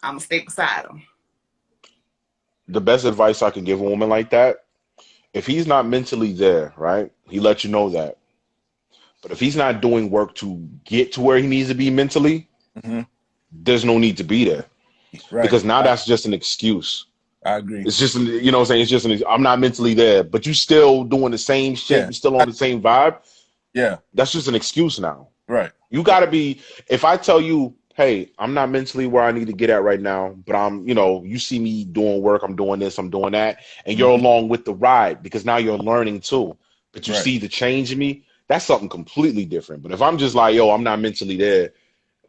I'm gonna stay beside him. The best advice I can give a woman like that, if he's not mentally there, right? He lets you know that. But if he's not doing work to get to where he needs to be mentally, Hmm. there's no need to be there. Right. Because now that's just an excuse. I agree. It's just, you know what I'm saying? It's just, I'm not mentally there, but you still doing the same shit. Yeah. You still on the same vibe. Yeah. That's just an excuse now. Right. You got to be, if I tell you, hey, I'm not mentally where I need to get at right now, but you see me doing work, I'm doing this, I'm doing that, and you're Hmm. along with the ride because now you're learning too. But you Right. see the change in me, that's something completely different. But if I'm just like, yo, I'm not mentally there,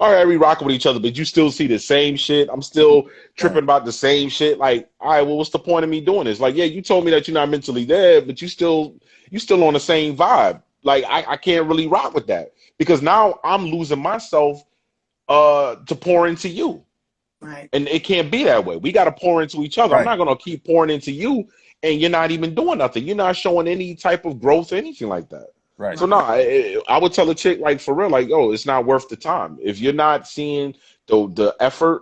all right, we rocking with each other, but you still see the same shit. I'm still Right. tripping about the same shit. Like, all right, well, what's the point of me doing this? Like, yeah, you told me that you're not mentally there, but you still on the same vibe. Like, I can't really rock with that because now I'm losing myself to pour into you. Right. And it can't be that way. We got to pour into each other. I'm Right. not going to keep pouring into you and you're not even doing nothing. You're not showing any type of growth or anything like that. Right. So no, Right. I would tell a chick like for real, like, oh, it's not worth the time. If you're not seeing the effort,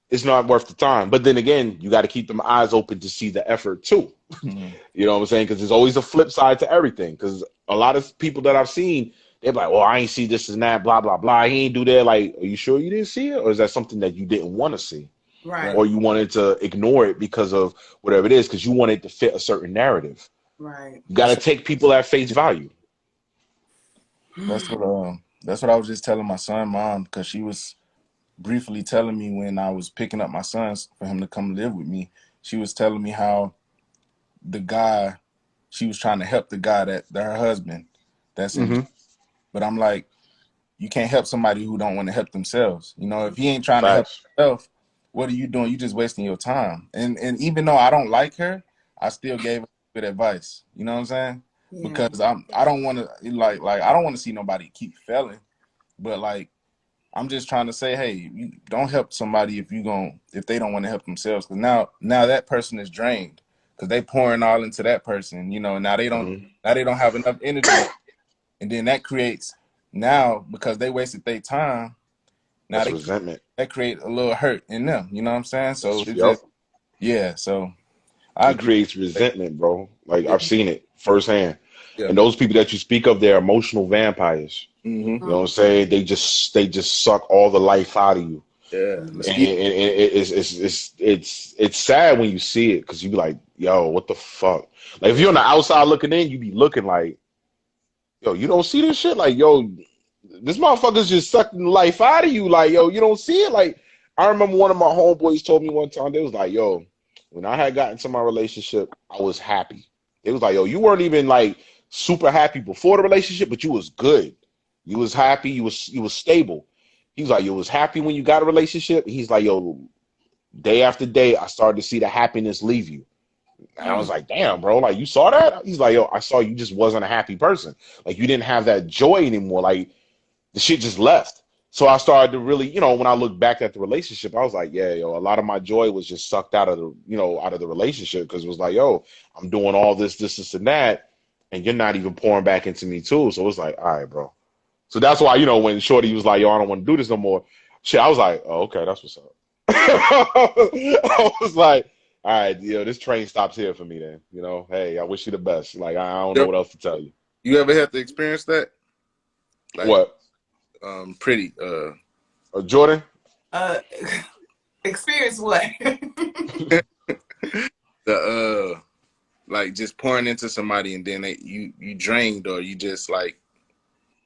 it's not worth the time. But then again, you got to keep them eyes open to see the effort too. Mm-hmm. You know what I'm saying? Because there's always a flip side to everything. Because a lot of people that I've seen, they're like, well, I ain't see this and that, blah, blah, blah. He ain't do that. Like, are you sure you didn't see it? Or is that something that you didn't want to see? Right. Right. Or you wanted to ignore it because of whatever it is, because you wanted to fit a certain narrative. Right. You got to So, take people at face value. that's what I was just telling my son mom, because she was briefly telling me when I was picking up my sons for him to come live with me. She was telling me how the guy, she was trying to help the guy that her husband that's in, Mm-hmm. but I'm like, you can't help somebody who don't want to help themselves. If he ain't trying to help Facts. himself, what are you doing? You just wasting your time. And even though I don't like her, I still gave her good advice. You know what I'm saying? Yeah. Because I don't want to like I don't want to see nobody keep failing, but like I'm just trying to say, hey, you don't help somebody if they don't want to help themselves. Because now that person is drained because they pouring all into that person. Now Mm-hmm. they don't have enough energy, and then that creates now because they wasted their time. Now That's resentment. that create a little hurt in them. You know what I'm saying? So That's it's yep. just yeah. So I It agree. creates resentment, bro. Like Yeah, I've seen it firsthand. yeah. And those people that you speak of, they're emotional vampires. Mm-hmm. You know what I'm Mm. saying? They just suck all the life out of you. Yeah. And Mm. Mosquito. it's sad when you see it because you be like, yo, what the fuck? Like if Yeah. you're on the outside looking in, you be looking like, yo, you don't see this shit? Like, yo, this motherfucker's just sucking the life out of you. Like, yo, you don't see it? Like, I remember one of my homeboys told me one time, they was like, yo, when I had gotten to my relationship, I was happy. It was like, yo, you weren't even like super happy before the relationship, but you was good. You was happy, you was stable. He was like, yo, was happy when you got a relationship. He's like, yo, day after day, I started to see the happiness leave you. And I was Mm. like, damn, bro, like you saw that? He's like, yo, I saw you just wasn't a happy person. Like you didn't have that joy anymore. Like the shit just left. So I started to really, when I look back at the relationship, I was like, yeah, yo, a lot of my joy was just sucked out of the relationship because it was like, yo, I'm doing all this, and that, and you're not even pouring back into me too. So it was like, all right, bro. So that's why, when Shorty was like, yo, I don't want to do this no more. Shit, I was like, oh, okay, that's what's up. I was like, all right, this train stops here for me then. Hey, I wish you the best. Like, I don't know You what else to tell you. you ever have to experience that? Like, What? pretty. Jordan? Uh, experience what? The like just pouring into somebody and then you drained or you just like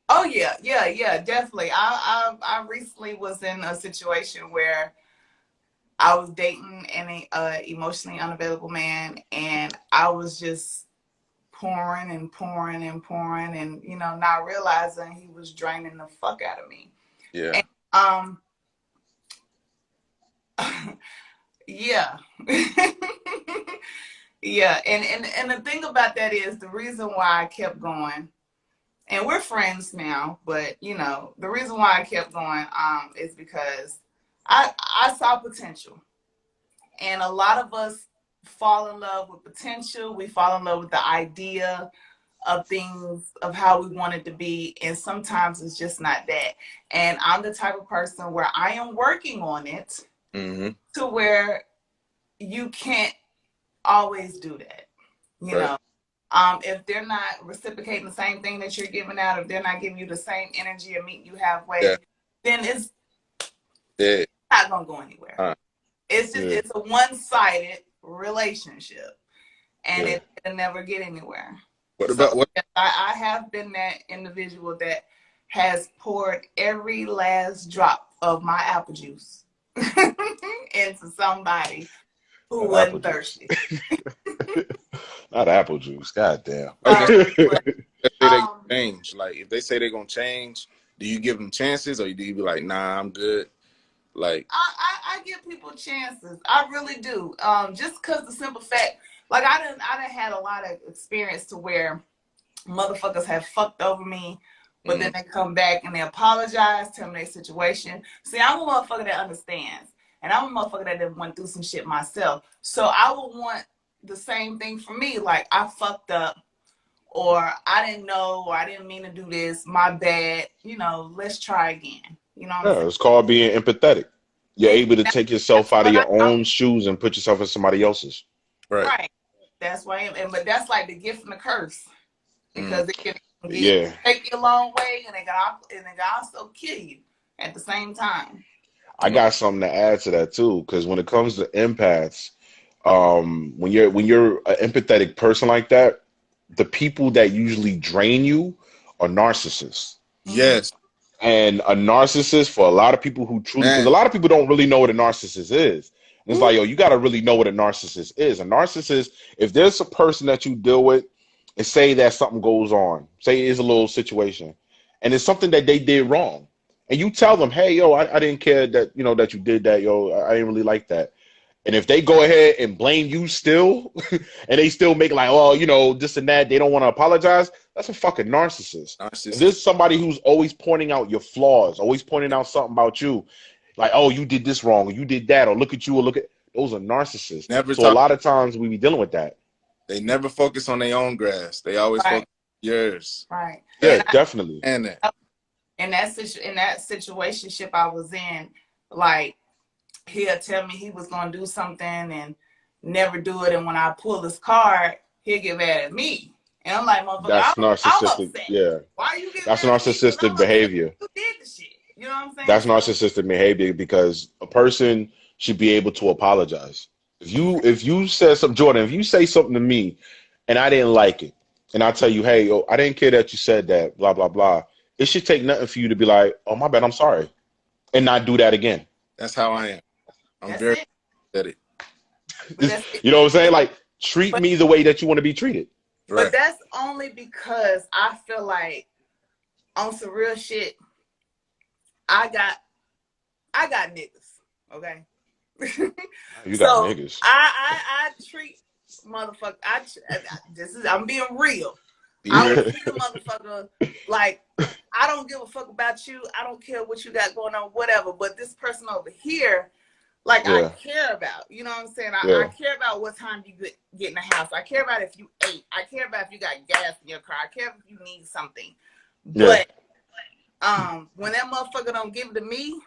Oh yeah, yeah, yeah, definitely. I recently was in a situation where I was dating an emotionally unavailable man, and I was just pouring and pouring and pouring, and not realizing he was draining the fuck out of me. yeah. And yeah. Yeah, and the thing about that is the reason why I kept going, and we're friends now, but the reason why I kept going is because I saw potential. And a lot of us fall in love with potential. We fall in love with the idea of things of how we want it to be, and sometimes it's just not that. And I'm the type of person where I am working on it to where you can't always do that, you know. If they're not reciprocating the same thing that you're giving out, if they're not giving you the same energy or meeting you halfway, then it's not gonna go anywhere. It's just it's a one-sided relationship, and it'll never get anywhere. I have been that individual that has poured every last drop of my apple juice into somebody who wasn't thirsty. Not apple juice. God damn. If they change, like if they say they're gonna change, do you give them chances, or do you be like, nah, I'm good? Like I give people chances. I really do. Just because the simple fact, like I done had a lot of experience to where motherfuckers have fucked over me, but then they come back and they apologize, tell me their situation. See, I'm a motherfucker that understands, and I'm a motherfucker that went through some shit myself. So I would want the same thing for me. Like, I fucked up, or I didn't know, or I didn't mean to do this, my bad. You know, let's try again. You know what I'm saying? It's called being empathetic. You're able to take yourself out of your own shoes and put yourself in somebody else's. Right. That's why but that's like the gift and the curse. Because it can take you a long way, and it can also kill you at the same time. I got something to add to that too, because when it comes to empaths, when you're an empathetic person like that, the people that usually drain you are narcissists. Yes. And a narcissist, for a lot of people who truly, because a lot of people don't really know what a narcissist is. And it's like, yo, you got to really know what a narcissist is. A narcissist, if there's a person that you deal with, and say that something goes on, say it's a little situation, and it's something that they did wrong, and you tell them, hey, yo, I didn't care that, you know, that you did that, yo, I didn't really like that. And if they go ahead and blame you still, and they still make like, oh, you know, this and that, they don't want to apologize, that's a fucking narcissist. If there's somebody who's always pointing out your flaws, always pointing out something about you, like, oh, you did this wrong, or you did that, or look at you, or look at, those are narcissists. So a lot of times we be dealing with that. They never focus on their own grass. They always focus on yours. Right. Yeah, definitely. And in that situationship I was in, like, he'll tell me he was gonna do something and never do it, and when I pull his card, he'll get mad at me. And I'm like, motherfucker, that's narcissistic. I'm upset. Yeah. Why are you getting That's mad narcissistic behavior. You did the shit. You know what I'm saying? That's narcissistic behavior, because a person should be able to apologize. If you said something, Jordan, if you say something to me and I didn't like it, and I tell you, hey, yo, I didn't care that you said that, blah, blah, blah, it should take nothing for you to be like, oh, my bad, I'm sorry, and not do that again. That's how I am. I'm very pathetic. You know what I'm saying? Like, treat me the way that you want to be treated. But that's only because I feel like on some real shit, I got niggas, okay? You got niggas. I treat motherfucker. I'm being real. I would treat a motherfucker like, I don't give a fuck about you. I don't care what you got going on, whatever. But this person over here, like, I care about. You know what I'm saying? I care about what time you get in the house. I care about if you ate. I care about if you got gas in your car. I care if you need something. But when that motherfucker don't give it to me,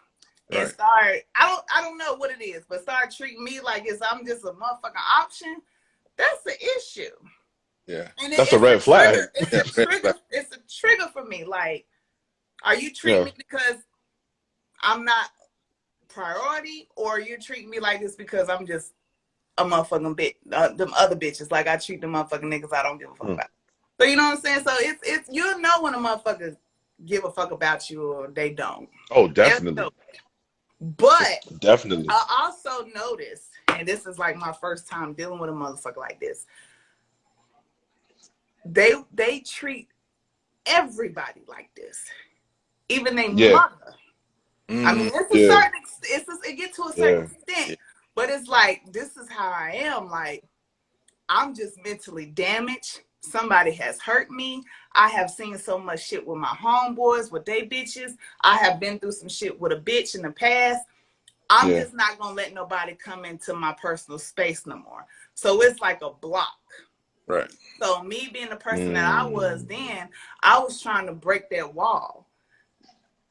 and start, I don't know what it is, but start treating me like I'm just a motherfucking option, that's the issue. Yeah. And that's a red flag. It's a trigger for me. Like, are you treating me because I'm not priority, or you treating me like this because I'm just a motherfucking bitch? Them other bitches, like I treat the motherfucking niggas I don't give a fuck about. So you know what I'm saying? So it's you'll know when a motherfucker give a fuck about you or they don't. Oh, definitely. But definitely, I also noticed, and this is like my first time dealing with a motherfucker like this, they treat everybody like this, even their mother. I mean, it's a certain, it gets to a certain extent, but it's like, this is how I am. Like, I'm just mentally damaged. Somebody has hurt me. I have seen so much shit with my homeboys, with they bitches. I have been through some shit with a bitch in the past. I'm just not going to let nobody come into my personal space no more. So it's like a block. Right. So me being the person that I was Mm. then, I was trying to break that wall.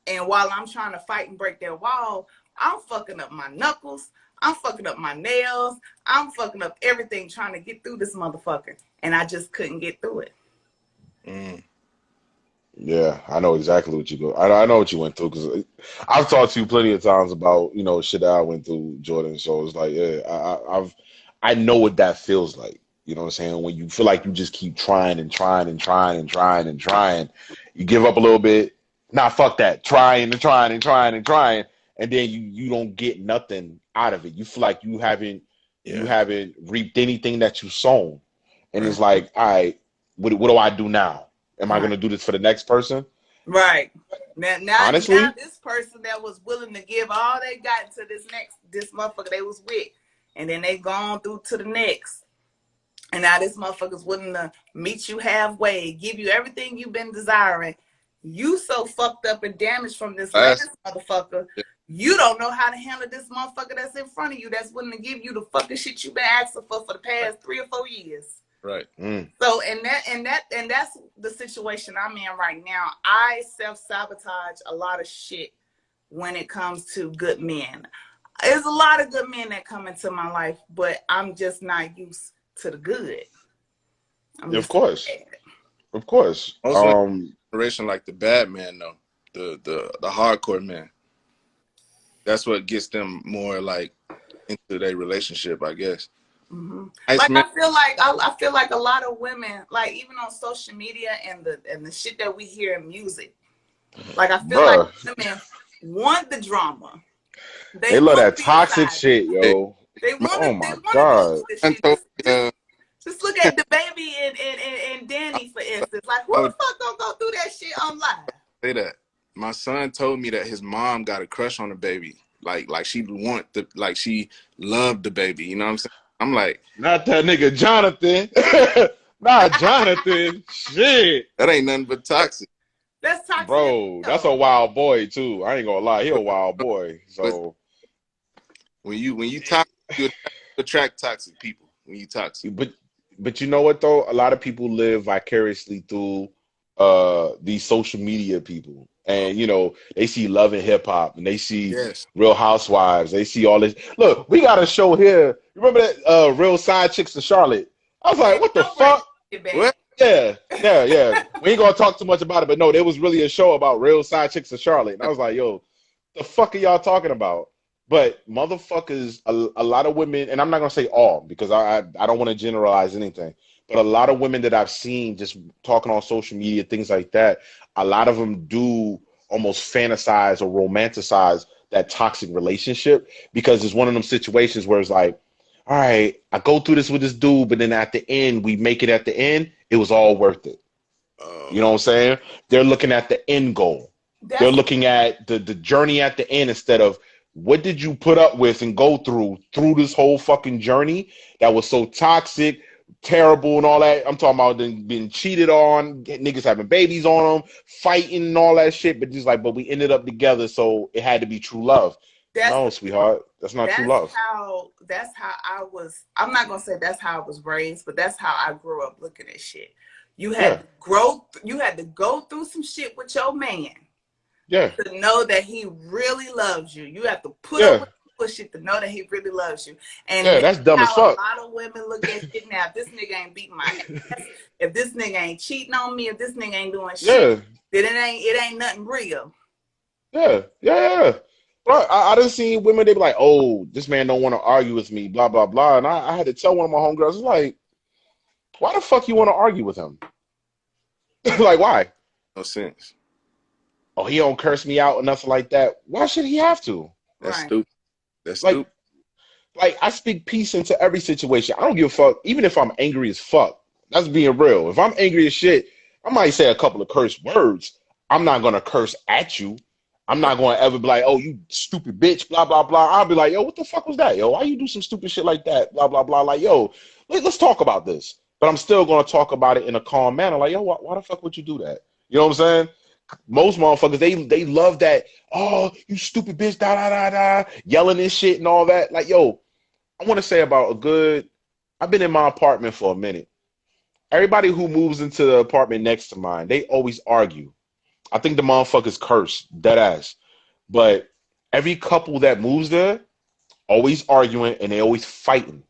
And while I'm trying to fight and break that wall, I'm fucking up my knuckles. I'm fucking up my nails. I'm fucking up everything trying to get through this motherfucker. And I just couldn't get through it. Mm. Yeah, I know exactly what you go. I know what you went through because I've talked to you plenty of times about shit that I went through, Jordan. So it's like, yeah, I know what that feels like. You know what I'm saying? When you feel like you just keep trying and trying and trying and trying and trying, you give up a little bit. Nah, fuck that. Trying and trying and trying and trying, and then you don't get nothing out of it. You feel like you Yeah. haven't reaped anything that you sown, and Mm, it's like, all right, what do I do now? Am I right. going to do this for the next person? Right. Now Honestly, this person that was willing to give all they got to this motherfucker they was with, and then they gone through to the next. And now this motherfucker's willing to meet you halfway, give you everything you've been desiring. You so fucked up and damaged from this last Last. motherfucker. Yeah. You don't know how to handle this motherfucker that's in front of you that's willing to give you the fucking shit you've been asking for the Right. past 3 or 4 years. Right. So and that's the situation I'm in right now. I self-sabotage a lot of shit when it comes to good men. There's a lot of good men that come into my life, but I'm just not used to the good. I'm of used to the course, bad. of course. Most of the generation like the bad man though, the hardcore man. That's what gets them more like into their relationship, I guess. Mm-hmm. Nice Like man. I feel like a lot of women, like even on social media and the shit that we hear in music, like I feel like Bruh, women want the drama. They they love want to that be the toxic side. shit, Hey, yo. They my want to. Oh They my want to go God. through this son shit. told me, Just look at the baby and Danny for instance. Like who I the would fuck gonna go through that shit on live? say that. My son told me that his mom got a crush on the baby. Like she like she loved the baby. You know what I'm saying? I'm like, Not that nigga Jonathan. Not Jonathan. Shit. that ain't nothing but toxic. That's toxic as Bro, that's a hell. wild boy too. I ain't gonna lie. He a wild boy. But So, when you toxic, you attract toxic people. When you toxic. but you know what though? A lot of people live vicariously through these social media people. Oh, And they see Love and Hip Hop and they see yes. Real Housewives. They see all this. Look, we got a show here. Remember that Real Side Chicks of Charlotte? I was Man, like, what the don't bring fuck? that shit back. What? Yeah, yeah, yeah. We ain't gonna talk too much about it, but no, there was really a show about Real Side Chicks of Charlotte. And I was like, yo, the fuck are y'all talking about? But motherfuckers, a lot of women, and I'm not gonna say all because I don't want to generalize anything, but a lot of women that I've seen just talking on social media, things like that, a lot of them do almost fantasize or romanticize that toxic relationship because it's one of them situations where it's like, all right, I go through this with this dude, but then at the end, we make it at the end, it was all worth it. You know what I'm saying? They're looking at the end goal. They're That's looking at the journey at the end instead of what did you put up with and go through this whole fucking journey that was so toxic, terrible, and all that. I'm talking about being cheated on, niggas having babies on them, fighting and all that shit. But just like, but we ended up together, so it had to be true love. that's No, sweetheart, that's not true love. that's how I was. I'm not gonna say that's how I was raised, but that's how I grew up looking at shit. Yeah, You had to go through some shit with your man yeah, to know that he really loves you. You have to put up yeah, with bullshit to know that he really loves you. And yeah. that's That's dumb as how a fuck. lot of women look at shit now. If this nigga ain't beating my ass, if this nigga ain't cheating on me, if this nigga ain't doing shit, Yeah, then it ain't nothing real. yeah, yeah, yeah. Bro, I done seen women, they be like, oh, this man don't want to argue with me, blah, blah, blah. And I had to tell one of my homegirls, like, why the fuck you want to argue with him? Like, why? No sense. Oh, he don't curse me out or nothing like that. Why should he have to? That's Right. stupid. That's Like, stupid. I speak peace into every situation. I don't give a fuck, even if I'm angry as fuck. That's being real. If I'm angry as shit, I might say a couple of curse words. I'm not gonna curse at you. I'm Right. not gonna ever be like, oh, you stupid bitch, blah, blah, blah. I'll be like, yo, what the fuck was that? Yo, why you do some stupid shit like that? Blah, blah, blah. Like, yo, let's talk about this. But I'm still gonna talk about it in a calm manner. Like, yo, why the fuck would you do that? You know what I'm saying? Most motherfuckers, they love that, oh, you stupid bitch, da da da da, yelling and shit and all that. Like, yo, I want to say about a good, I've been in my apartment for a minute. everybody who moves into the apartment next to mine, they always argue. I think the motherfuckers curse, dead ass. But every couple that moves there, always arguing and they always fighting.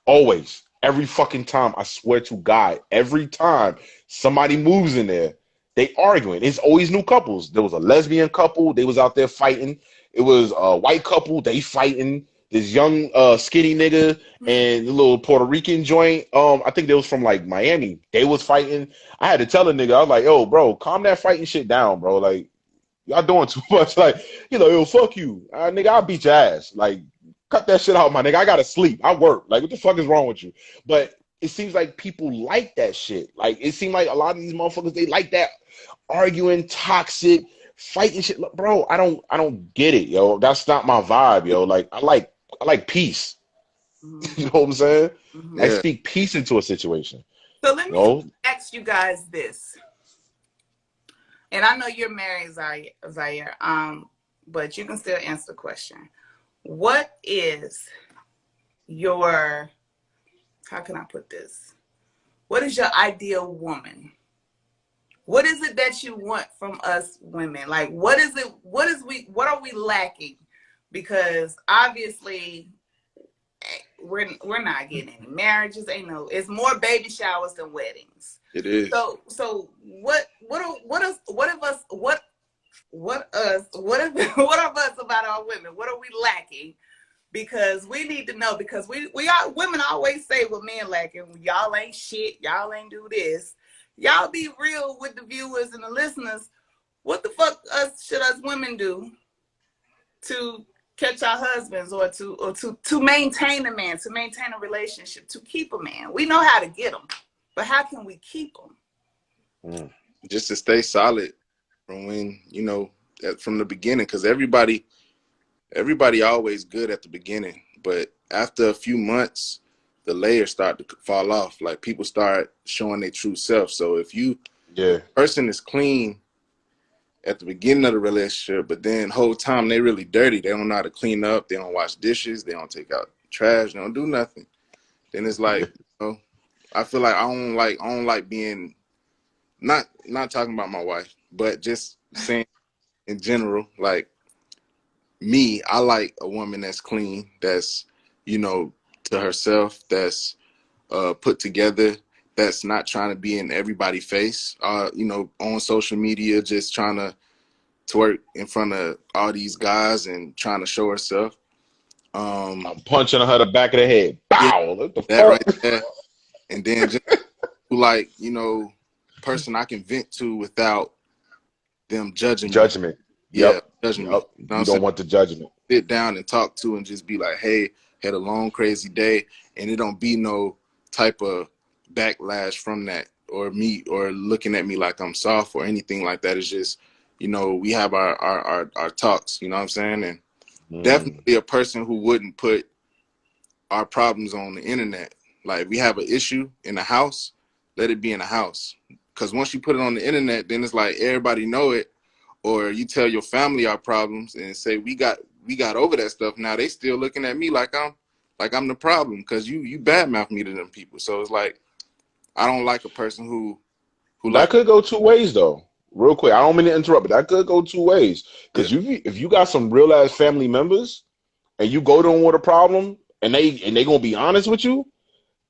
Always. Every fucking time. I swear to God. Every time somebody moves in there, they arguing. It's always new couples. There was a lesbian couple. They was out there fighting. It was a white couple. They fighting. This young skinny nigga and the little Puerto Rican joint. I think they was from like Miami. They was fighting. I had to tell a nigga, I was like, yo, bro, calm that fighting shit down, bro. Like, y'all doing too much. Like, yo, fuck you. Nigga, I'll beat your ass. Like, cut that shit out, my nigga. I gotta sleep. I work. Like, what the fuck is wrong with you? But it seems like people like that shit. Like, it seemed like a lot of these motherfuckers, they like that arguing, toxic, fighting shit. Look, bro, I don't get it, yo. That's not my vibe, yo. Like, I like peace. Mm-hmm. You know what I'm saying? Mm-hmm. I speak peace into a situation. So let me ask you guys this. And I know you're married, Zaire, but you can still answer the question. What is your, how can I put this? What is your ideal woman? What is it that you want from us women? Like, what are we lacking? Because obviously we're not getting any marriages. It's more baby showers than weddings. It is. So what of us about our women? What are we lacking? Because we need to know, because we are women always say what men lacking. Y'all ain't shit, y'all ain't do this. Y'all be real with the viewers and the listeners. What the fuck should us women do to catch our husbands or to maintain a man, to maintain a relationship, to keep a man? We know how to get them, but how can we keep them? Just to stay solid from when, from the beginning, because everybody always good at the beginning, but after a few months, the layers start to fall off. Like, people start showing their true self. So if person is clean at the beginning of the relationship, but then whole time they really dirty, they don't know how to clean up, they don't wash dishes, they don't take out trash, they don't do nothing, then it's like, I feel like I don't like being, not talking about my wife, but just saying in general, like, me, I like a woman that's clean, that's, to herself, that's put together, that's not trying to be in everybody's face, on social media, just trying to twerk in front of all these guys and trying to show herself. I'm punching her the back of the head. Bow! Yeah, what the that fuck? right there. And then just like, person I can vent to without them judging me. Judgment. Yeah, judging me. You don't want the judgment. Sit down and talk to and just be like, hey, had a long, crazy day, and it don't be no type of backlash from that, or me, or looking at me like I'm soft or anything like that. It's just, we have our talks, you know what I'm saying? And definitely a person who wouldn't put our problems on the internet. Like, if we have an issue in the house, let it be in the house. Because once you put it on the internet, then it's like everybody know it. Or you tell your family our problems and say we got over that stuff. Now they still looking at me like I'm the problem, because you badmouth me to them people. So it's like, I don't like a person who that could go two ways though. Real quick, I don't mean to interrupt, but that could go two ways. Because if you got some real ass family members and you go to them with a problem and they gonna be honest with you,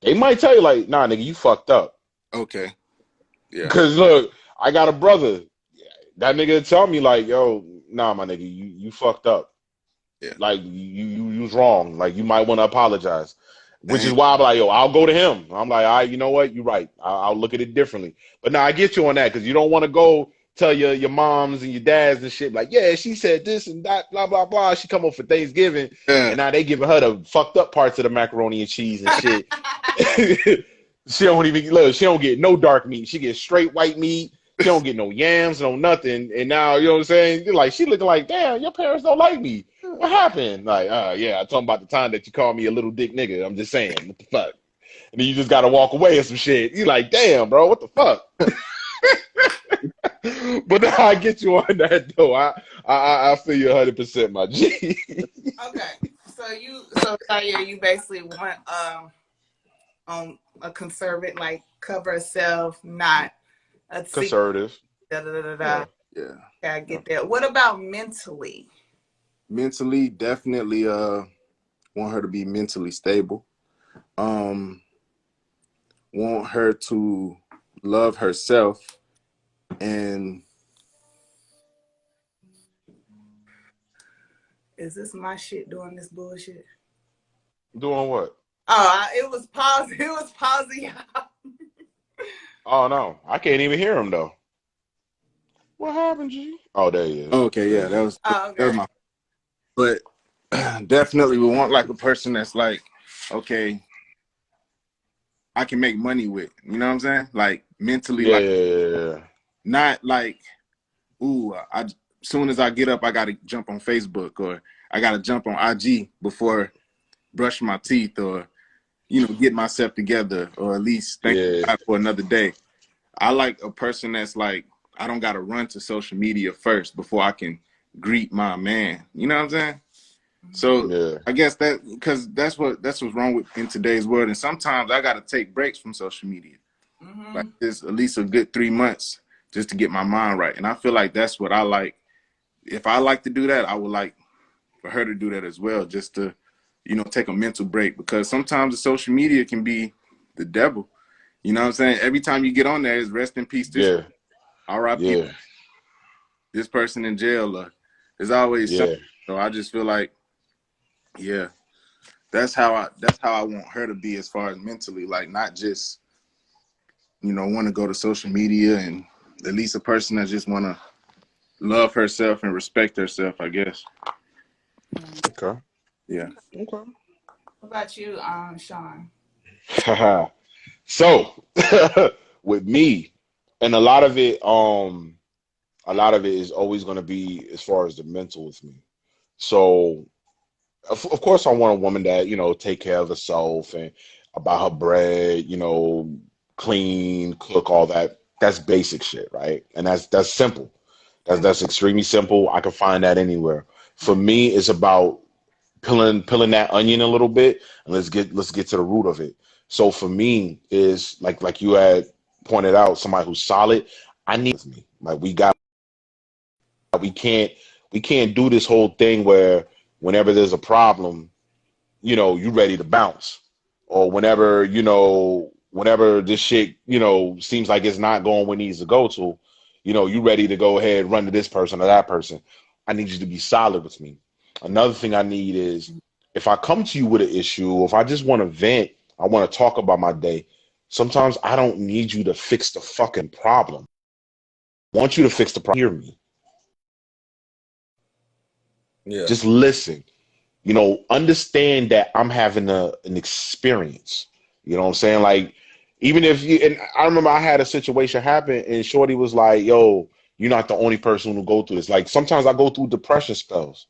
they might tell you like, nah, nigga, you fucked up. Okay. Yeah. Because look, I got a brother. That nigga tell me like, yo, nah, my nigga, you fucked up. Yeah. Like, you was wrong. Like, you might want to apologize. Which Dang. is why I'm like, yo, I'll go to him. I'm like, all right, you know what? You're right. I'll look at it differently. But now I get you on that, because you don't want to go tell your moms and your dads and shit like, yeah, she said this and that, blah, blah, blah. She come up for Thanksgiving, and now they giving her the fucked up parts of the macaroni and cheese and shit. She don't get no dark meat. She gets straight white meat. She don't get no yams, no nothing. And now, you know what I'm saying? You're like, she looking like, damn, your parents don't like me. What happened? Like, yeah, I told about the time that you called me a little dick nigga. I'm just saying, what the fuck? And then you just got to walk away or some shit. You like, damn, bro, what the fuck? But now I get you on that, though. I feel you 100%, my G. Okay. So you basically want, on a conservative, like cover herself, not a secret. Conservative. Da, da, da, da, da. Yeah. Yeah. Okay, I get that. What about mentally? Mentally, definitely want her to be mentally stable. Um want her to love herself and Is this my shit doing this bullshit? Doing what? Oh, it was pause. It was pausing. Oh no, I can't even hear him though. What happened, G? Oh, there he is. okay, yeah, Oh, that was okay. my, but definitely we want like a person that's like, okay, I can make money with, you know what I'm saying? Like mentally, Yeah, like yeah, yeah, yeah. not like, ooh, soon as I get up, I got to jump on Facebook or I got to jump on IG before brush my teeth or, get myself together or at least thank Yeah. God for another day. I like a person that's like, I don't got to run to social media first before I can greet my man. You know what I'm saying? So Yeah. I guess that, because that's what's wrong with in today's world. And sometimes I got to take breaks from social media, like Mm-hmm. this at least a good 3 months just to get my mind right. And I feel like that's what I like. If I like to do that, I would like for her to do that as well, just to, take a mental break, because sometimes the social media can be the devil. You know what I'm saying? Every time you get on there is rest in peace this, Yeah. RIP Yeah. this person in jail. There's always something. Yeah. So I just feel like, yeah, that's how I want her to be as far as mentally, like not just, want to go to social media, and at least a person that just want to love herself and respect herself, I guess. Okay. Yeah. Okay. What about you, Sean? So, with me, and a lot of it is always going to be as far as the mental with me. So, of course, I want a woman that, take care of herself and about her bread, clean, cook, all that. That's basic shit, right? And that's simple. That's extremely simple. I can find that anywhere. For me, it's about peeling that onion a little bit, and let's get to the root of it. So for me, is like you had pointed out, somebody who's solid. I need with me. Like we can't we can't do this whole thing where whenever there's a problem, you ready to bounce. Or whenever this shit, seems like it's not going where it needs to go to, you ready to go ahead, run to this person or that person. I need you to be solid with me. Another thing I need is, if I come to you with an issue, or if I just want to vent, I want to talk about my day, sometimes I don't need you to fix the fucking problem. I want you to fix the problem. Hear me. Yeah. Just listen. Understand that I'm having an experience. You know what I'm saying? Like, even if you, and I remember I had a situation happen and Shorty was like, yo, you're not the only person who go through this. Like, sometimes I go through depression spells.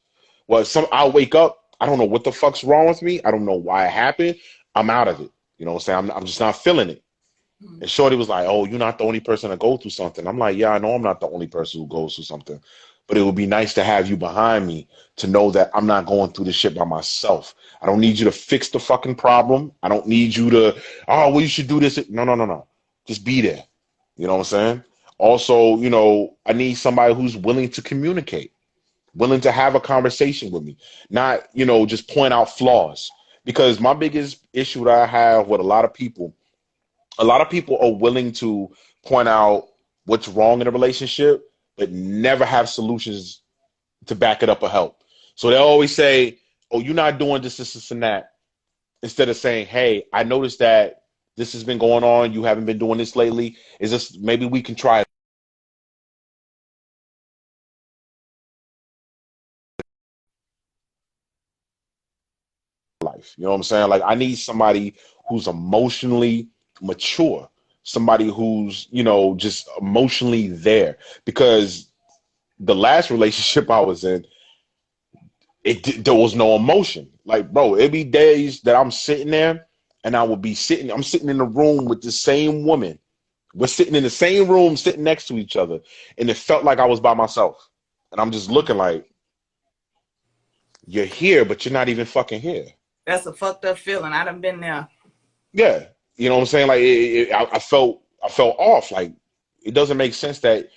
Well, I'll wake up, I don't know what the fuck's wrong with me. I don't know why it happened. I'm out of it. You know what I'm saying? I'm just not feeling it. And Shorty was like, oh, you're not the only person to go through something. I'm like, yeah, I know I'm not the only person who goes through something. But it would be nice to have you behind me to know that I'm not going through this shit by myself. I don't need you to fix the fucking problem. I don't need you to, oh, well, you should do this. No, no, no, no. Just be there. You know what I'm saying? Also, I need somebody who's willing to communicate, willing to have a conversation with me, not, just point out flaws. Because my biggest issue that I have with a lot of people are willing to point out what's wrong in a relationship, but never have solutions to back it up or help. So they always say, oh, you're not doing this, and that. Instead of saying, hey, I noticed that this has been going on. You haven't been doing this lately. Is this, maybe we can try life. You know what I'm saying? Like, I need somebody who's emotionally mature, somebody who's, just emotionally there. Because the last relationship I was in, there was no emotion. Like, bro, it be days that I'm sitting there and I'm sitting in the room with the same woman. We're sitting in the same room, sitting next to each other, and it felt like I was by myself. And I'm just looking like, you're here, but you're not even fucking here. That's a fucked up feeling. I done been there. Yeah. You know what I'm saying? Like I felt off. Like it doesn't make sense that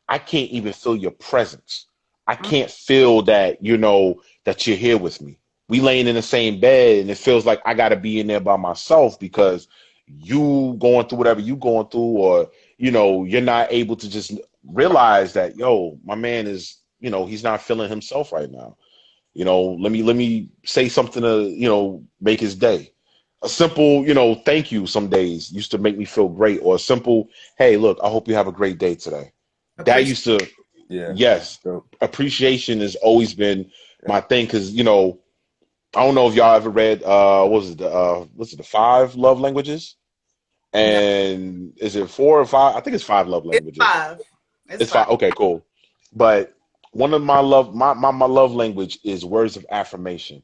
I can't even feel your presence. I Mm, can't feel that, that you're here with me. We laying in the same bed and it feels like I gotta be in there by myself because you going through whatever you going through, or you're not able to just realize that, yo, my man is, he's not feeling himself right now. Let me say something to, make his day. A simple, thank you some days used to make me feel great, or a simple, hey, look, I hope you have a great day today. That appreciate. used to, Yeah. yes, So, appreciation has always been yeah. my thing because, I don't know if y'all ever read, what's it, the five love languages? No, And is it four or five? I think it's five love it's languages. 5. It's It's 5. five. Okay, cool. But one of my love language is words of affirmation.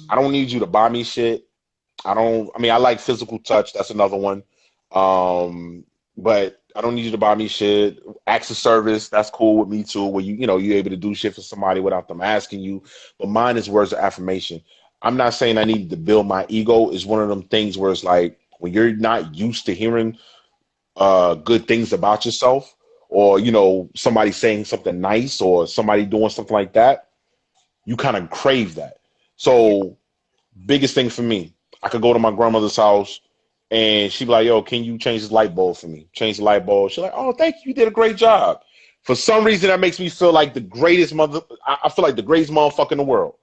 I Mm. don't need you to buy me shit. I mean, I like physical touch. That's another one. But I don't need you to buy me shit. Acts of service, that's cool with me too, where you're able to do shit for somebody without them asking you. But mine is words of affirmation. I'm not saying I need to build my ego. It's one of them things where it's like when you're not used to hearing good things about yourself, or somebody saying something nice or somebody doing something like that, you kind of crave that. Yeah. So biggest thing for me, I could go to my grandmother's house and she'd be like, yo, can you change this light bulb for me? Change the light bulb. She's like, oh, thank you. You did a great job. For some reason, that makes me feel like the greatest I feel like the greatest motherfucker in the world.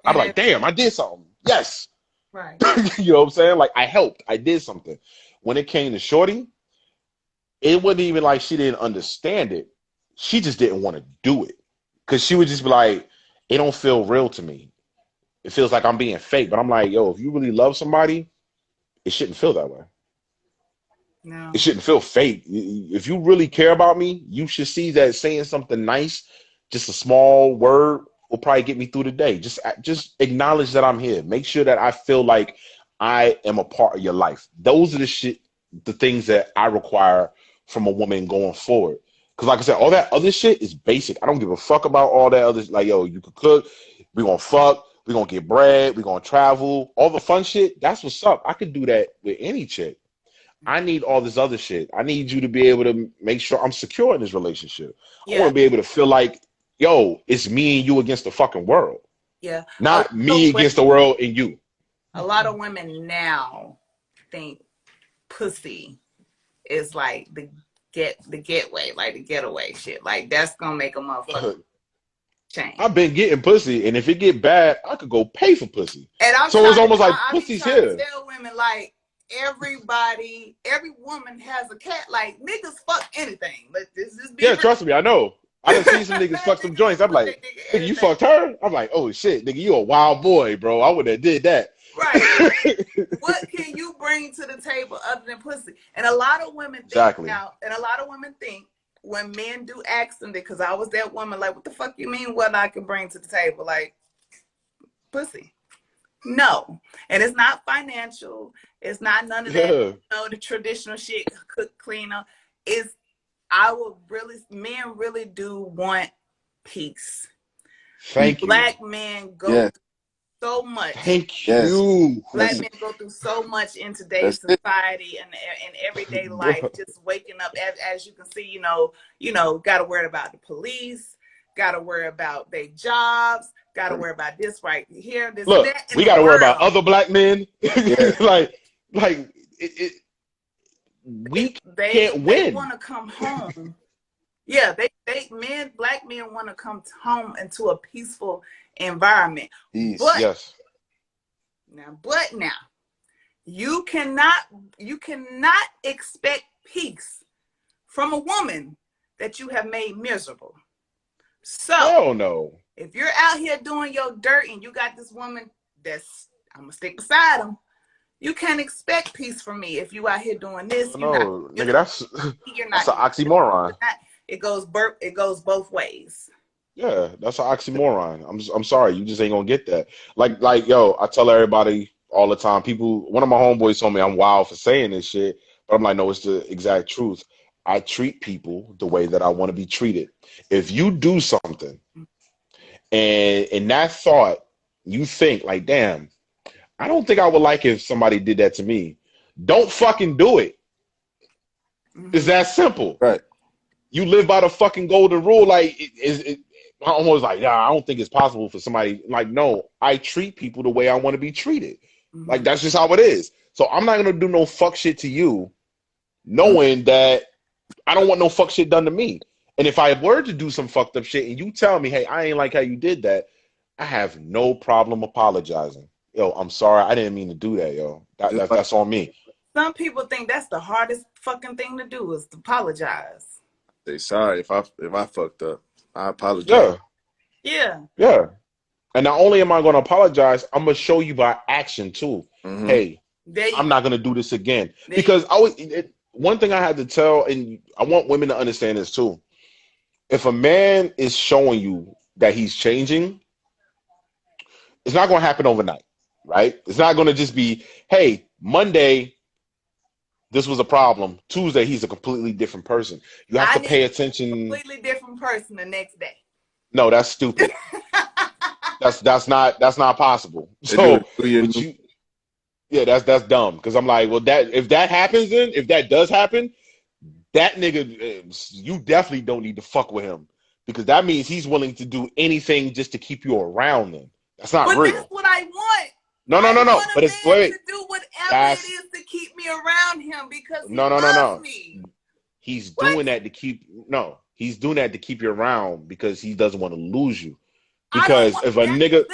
I'd be And like, it, damn, I did something. Yes. right. You know what I'm saying? Like, I helped. I did something. When it came to Shorty, it wasn't even like she didn't understand it. She just didn't want to do it. Because she would just be like, it don't feel real to me. It feels like I'm being fake. But I'm like, yo, if you really love somebody, it shouldn't feel that way. It No. shouldn't feel fake. If you really care about me, you should see that saying something nice, just a small word, will probably get me through the day. Just acknowledge that I'm here. Make sure that I feel like I am a part of your life. Those are the things that I require from a woman going forward. Because, like I said, all that other shit is basic. I don't give a fuck about all that other. Like, yo, you could cook. We gonna fuck. We gonna get bread. We gonna travel. All the fun shit. That's what's up. I could do that with any chick. I need all this other shit. I need you to be able to make sure I'm secure in this relationship. I want Yeah. to be able to feel like, yo, it's me and you against the fucking world, Yeah. A lot not of me women, against the world and you. a lot of women now think pussy is like the getaway, like the getaway shit. Like that's gonna make a motherfucker change. I've been getting pussy, and if it get bad, I could go pay for pussy. And I'm So it's trying to, almost like I be pussy's trying to here. tell women like every woman has a cat. Like niggas fuck anything. Let's just be Yeah, real. trust me, I know. I done seen some niggas fuck some Niggas joints. I'm put like, that nigga nigga, you anything. fucked her? I'm like, oh shit, nigga, you a wild boy, bro. I would have did that. Right. What can you bring to the table other than pussy? And a lot of women think Exactly. now, and a lot of women think when men do ask them, because I was that woman, like, what the fuck you mean what I can bring to the table? Like, pussy. No. And it's not financial. It's not none of that, Yeah. the traditional shit, cook, clean up. It's, men really do want peace. Thank you. Black men go Yes. through so much. Thank Yes. you. Black Yes. men go through so much in today's That's it. society and everyday life, Bro. just waking up as you can see, got to worry about the police, got to worry about their jobs, got to worry about this right here, this and Look, that in we the got to worry about world. other black men. Yes. like we can't They win. want to come home. Yeah, black men want to come home into a peaceful environment. Peace. But Yes. now you cannot expect peace from a woman that you have made miserable. So Hell no. if you're out here doing your dirt and you got this woman that's, I'm gonna stick beside him, you can't expect peace from me. If you out here doing this, Hell no, nigga. you're That's not an oxymoron. it goes both ways. Yeah, that's an oxymoron. I'm sorry, you just ain't gonna get that. Yo, I tell everybody all the time. People, one of my homeboys told me I'm wild for saying this shit, but I'm like, no, it's the exact truth. I treat people the way that I want to be treated. If you do something and in that thought you think like, damn, I don't think I would like if somebody did that to me. Don't fucking do it. It's that simple. Right. You live by the fucking golden rule. Like, I'm almost like, I don't think it's possible for somebody. Like, no, I treat people the way I want to be treated. Like, that's just how it is. So I'm not gonna do no fuck shit to you, knowing that I don't want no fuck shit done to me. And if I were to do some fucked up shit and you tell me, hey, I ain't like how you did that, I have no problem apologizing. Yo, I'm sorry. I didn't mean to do that, yo. That's on me. Some people think that's the hardest fucking thing to do is to apologize. Say sorry if I fucked up. I apologize. Yeah. Yeah. Yeah. And not only am I going to apologize, I'm going to show you by action too. Hey, I'm not going to do this again. Because one thing I had to tell, and I want women to understand this too. If a man is showing you that he's changing, it's not going to happen overnight, right? It's not going to just be, hey, Monday, this was a problem. Tuesday, he's a completely different person. You have to pay attention. Completely different person the next day. No, that's stupid. that's not possible. So, that's dumb. Because I'm like, well, if that happens, then if that does happen, that nigga, you definitely don't need to fuck with him, because that means he's willing to do anything just to keep you around. Then that's not real. That's what I want. No. But it's to do whatever it is to keep me around him because he loves me. He's doing that to keep he's doing that to keep you around because he doesn't want to lose you. Because if a nigga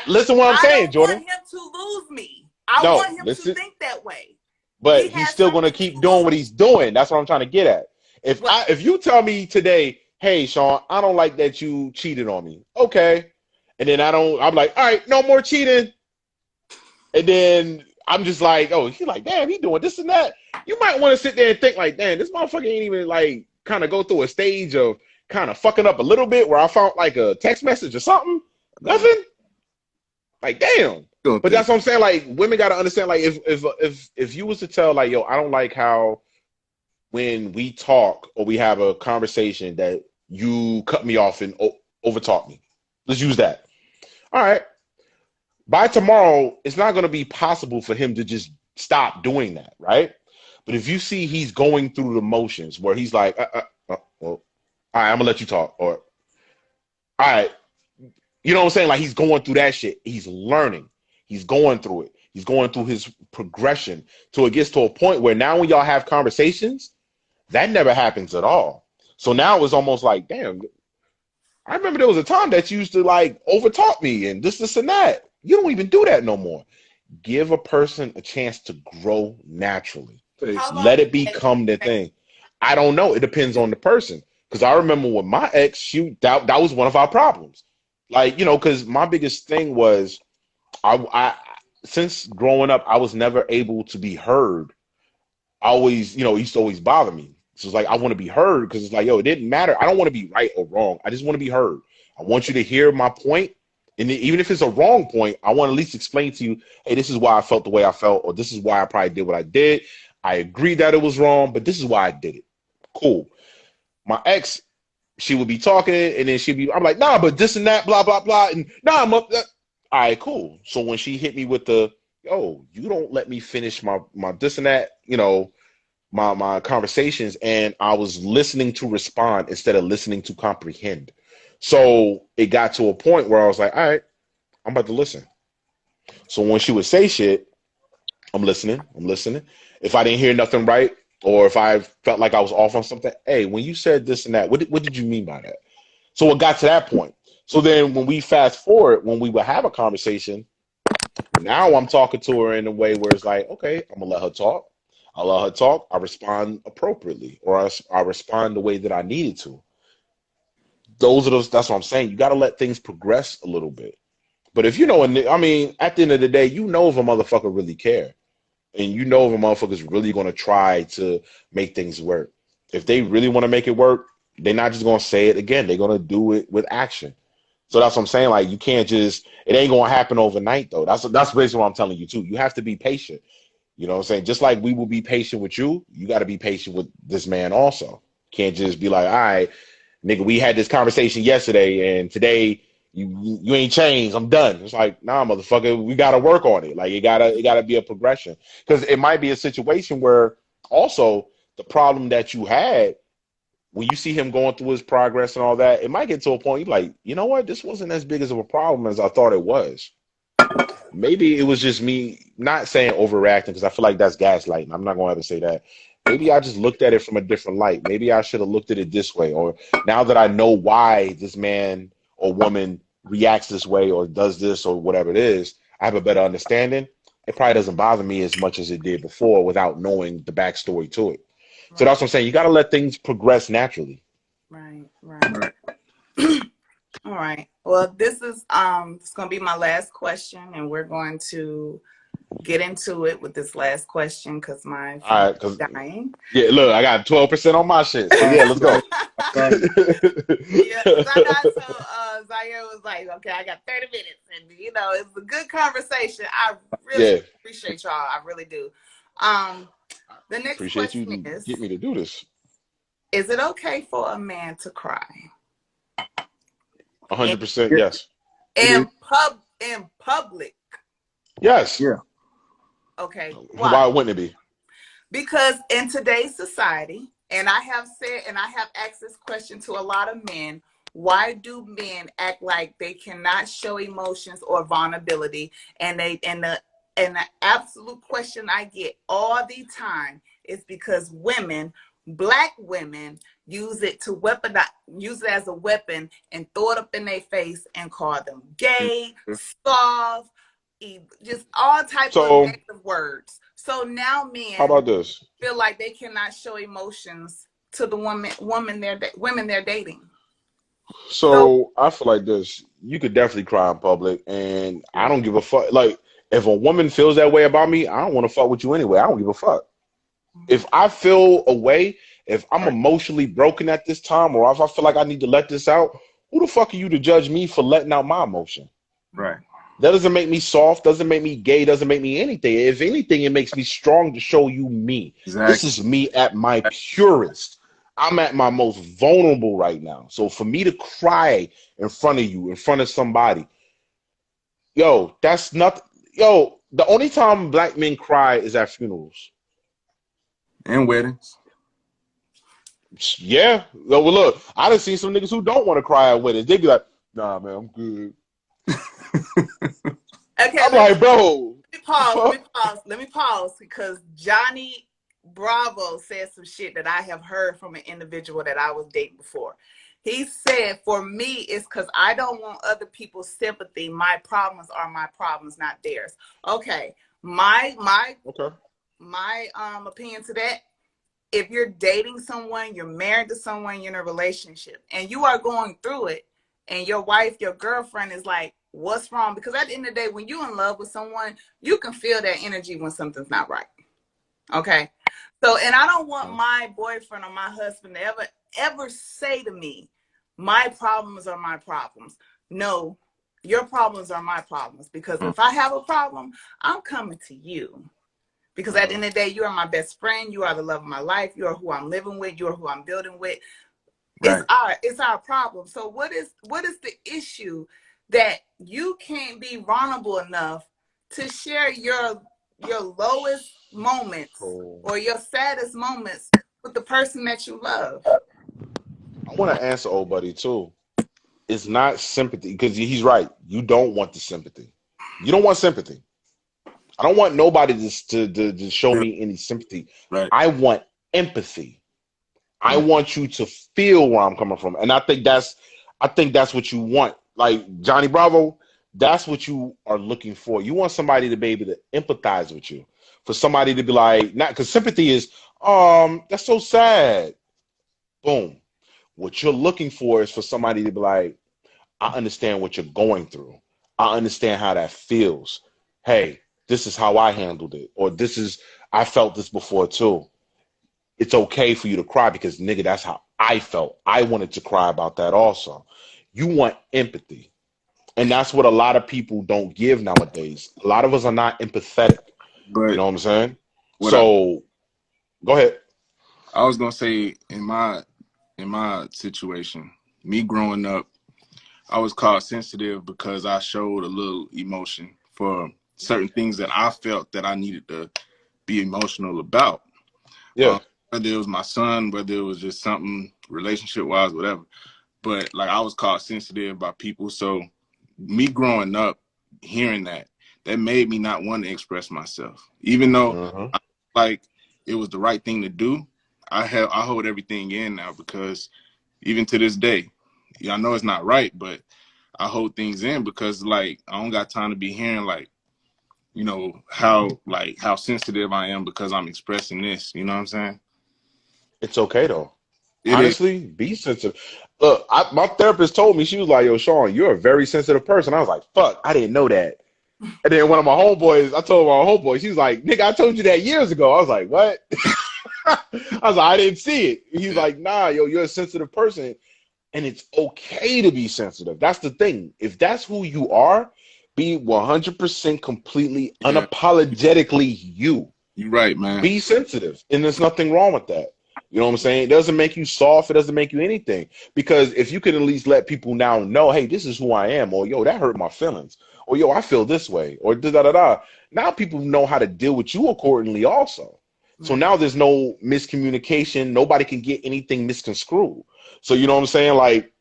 listen what I'm saying, Jordan. I don't want him to lose me. I want him to think that way. But he's still gonna keep doing what he's doing. That's what I'm trying to get at. If you tell me today, hey Sean, I don't like that you cheated on me. Okay. And then I'm like, all right, no more cheating. And then I'm just like, oh, he's like, damn, he doing this and that. You might want to sit there and think like, damn, this motherfucker ain't even like kind of go through a stage of kind of fucking up a little bit where I found like a text message or something. Nothing. Like, damn. But that's what I'm saying. Like, women got to understand, like, if you was to tell, like, yo, I don't like how when we talk or we have a conversation that you cut me off and overtalk me. Let's use that. All right. By tomorrow, it's not going to be possible for him to just stop doing that, right? But if you see he's going through the motions where he's like, well, all right, I'm going to let you talk. Or, all right, you know what I'm saying? Like, he's going through that shit. He's learning. He's going through it. He's going through his progression till it gets to a point where now when y'all have conversations, that never happens at all. So now it's almost like, damn, I remember there was a time that you used to like overtalk me and this and that. You don't even do that no more. Give a person a chance to grow naturally. Let it become the thing. I don't know. It depends on the person. Because I remember with my ex, that was one of our problems. Like, you know, because my biggest thing was I since growing up, I was never able to be heard. I always, you know, it used to always bother me. So it's like, I want to be heard because it's like, yo, it didn't matter. I don't want to be right or wrong. I just want to be heard. I want you to hear my point. And even if it's a wrong point, I want to at least explain to you, hey, this is why I felt the way I felt, or this is why I probably did what I did. I agree that it was wrong, but this is why I did it. Cool. My ex, she would be talking, and then I'm like, nah, but this and that, blah, blah, blah. And nah, I'm up. All right, cool. So when she hit me with the, yo, you don't let me finish my this and that, you know, my conversations, and I was listening to respond instead of listening to comprehend. So it got to a point where I was like, all right, I'm about to listen. So when she would say shit, I'm listening. If I didn't hear nothing right, or if I felt like I was off on something, hey, when you said this and that, what did you mean by that? So it got to that point. So then when we fast forward, when we would have a conversation, now I'm talking to her in a way where it's like, okay, I'm going to let her talk. I'll let her talk. I respond appropriately, or I respond the way that I needed to. That's what I'm saying. You got to let things progress a little bit. But if you know, I mean, at the end of the day, you know if a motherfucker really care. And you know if a motherfucker's really going to try to make things work. If they really want to make it work, they're not just going to say it again. They're going to do it with action. So that's what I'm saying. Like, you can't just, it ain't going to happen overnight, though. That's basically what I'm telling you, too. You have to be patient. You know what I'm saying? Just like we will be patient with you, you got to be patient with this man also. Can't just be like, all right, nigga, we had this conversation yesterday, and today You ain't changed. I'm done. It's like, nah, motherfucker, we gotta work on it. Like it gotta be a progression. Because it might be a situation where also the problem that you had when you see him going through his progress and all that, it might get to a point you're like, you know what, this wasn't as big as of a problem as I thought it was. Maybe it was just me not saying overreacting because I feel like that's gaslighting. I'm not going to ever say that. Maybe I just looked at it from a different light. Maybe I should have looked at it this way. Or now that I know why this man or woman reacts this way or does this or whatever it is, I have a better understanding. It probably doesn't bother me as much as it did before without knowing the backstory to it. So that's what I'm saying. You got to let things progress naturally. Right. All right. Well, this is it's gonna be my last question, and we're going to get into it with this last question because my phone All right, is dying. yeah, look, I got 12% on my shit. So yeah, let's go. Yeah, because I got so Zaire was like, okay, I got 30 minutes, and it's a good conversation. I really appreciate y'all. I really do. The next Appreciate question you is, get me to do this. is it okay for a man to cry? 100% yes. In public? Yes. Yeah. Okay. Why wouldn't it be? Because in today's society, and I have asked this question to a lot of men, why do men act like they cannot show emotions or vulnerability? And the absolute question I get all the time is because Black women use it as a weapon and throw it up in their face and call them gay, soft, just all types of negative words. So now men how about this? Feel like they cannot show emotions to the women they're dating. So I feel like this. You could definitely cry in public, and I don't give a fuck. Like, if a woman feels that way about me, I don't want to fuck with you anyway. I don't give a fuck. If I feel a way, if I'm emotionally broken at this time, or if I feel like I need to let this out, who the fuck are you to judge me for letting out my emotion? Right. That doesn't make me soft, doesn't make me gay, doesn't make me anything. If anything, it makes me strong to show you me. Exactly. This is me at my purest. I'm at my most vulnerable right now. So for me to cry in front of you, in front of somebody, that's not, the only time Black men cry is at funerals. And weddings. Yeah. Well, look, I done seen some niggas who don't want to cry at weddings. They be like, nah, man, I'm good. Okay, I'm like, bro. Let me pause because Johnny Bravo said some shit that I have heard from an individual that I was dating before. He said, for me, it's because I don't want other people's sympathy. My problems are my problems, not theirs. Okay. My opinion to that, if you're dating someone, you're married to someone, you're in a relationship, and you are going through it, and your wife, your girlfriend is like, what's wrong? Because at the end of the day, when you're in love with someone, you can feel that energy when something's not right. Okay. So, and I don't want my boyfriend or my husband to ever say to me, my problems are my problems. No, your problems are my problems. Because if I have a problem, I'm coming to you. Because at the end of the day, you are my best friend. You are the love of my life. You are who I'm living with. You are who I'm building with. Right. It's our problem. So what is the issue that you can't be vulnerable enough to share your lowest moments or your saddest moments with the person that you love? I want to answer old buddy too. It's not sympathy, because he's right. You don't want the sympathy. You don't want sympathy. I don't want nobody to show me any sympathy. Right. I want empathy. I want you to feel where I'm coming from. And I think that's what you want. Like Johnny Bravo, that's what you are looking for. You want somebody to be able to empathize with you. For somebody to be like, not because sympathy is, that's so sad. Boom. What you're looking for is for somebody to be like, I understand what you're going through. I understand how that feels. Hey, this is how I handled it. Or I felt this before too. It's okay for you to cry because, nigga, that's how I felt. I wanted to cry about that also. You want empathy. And that's what a lot of people don't give nowadays. A lot of us are not empathetic. But you know what I'm saying? Go ahead. I was going to say, in my situation, me growing up, I was called sensitive because I showed a little emotion for certain things that I felt that I needed to be emotional about. Yeah. Whether it was my son, whether it was just something relationship wise, whatever. But like I was called sensitive by people. So me growing up, hearing that made me not want to express myself. Even though Uh-huh. I like it was the right thing to do, I hold everything in now because even to this day, I know it's not right, but I hold things in because like I don't got time to be hearing like, how sensitive I am because I'm expressing this. You know what I'm saying? It's okay though. It is. Honestly, be sensitive. Look, my therapist told me, she was like, "Yo, Sean, you're a very sensitive person." I was like, "Fuck, I didn't know that." And then one of my homeboys, I told my homeboy, she was like, "Nigga, I told you that years ago." I was like, "What?" I was like, "I didn't see it." He's Yeah. like, "Nah, yo, you're a sensitive person, and it's okay to be sensitive." That's the thing. If that's who you are, be 100% completely Yeah. unapologetically you. You're right, man. Be sensitive, and there's nothing wrong with that. You know what I'm saying? It doesn't make you soft. It doesn't make you anything. Because if you can at least let people now know, hey, this is who I am, or yo, that hurt my feelings, or yo, I feel this way, or da da da da. Now people know how to deal with you accordingly, also. So Right. now there's no miscommunication. Nobody can get anything misconstrued. So you know what I'm saying? Like,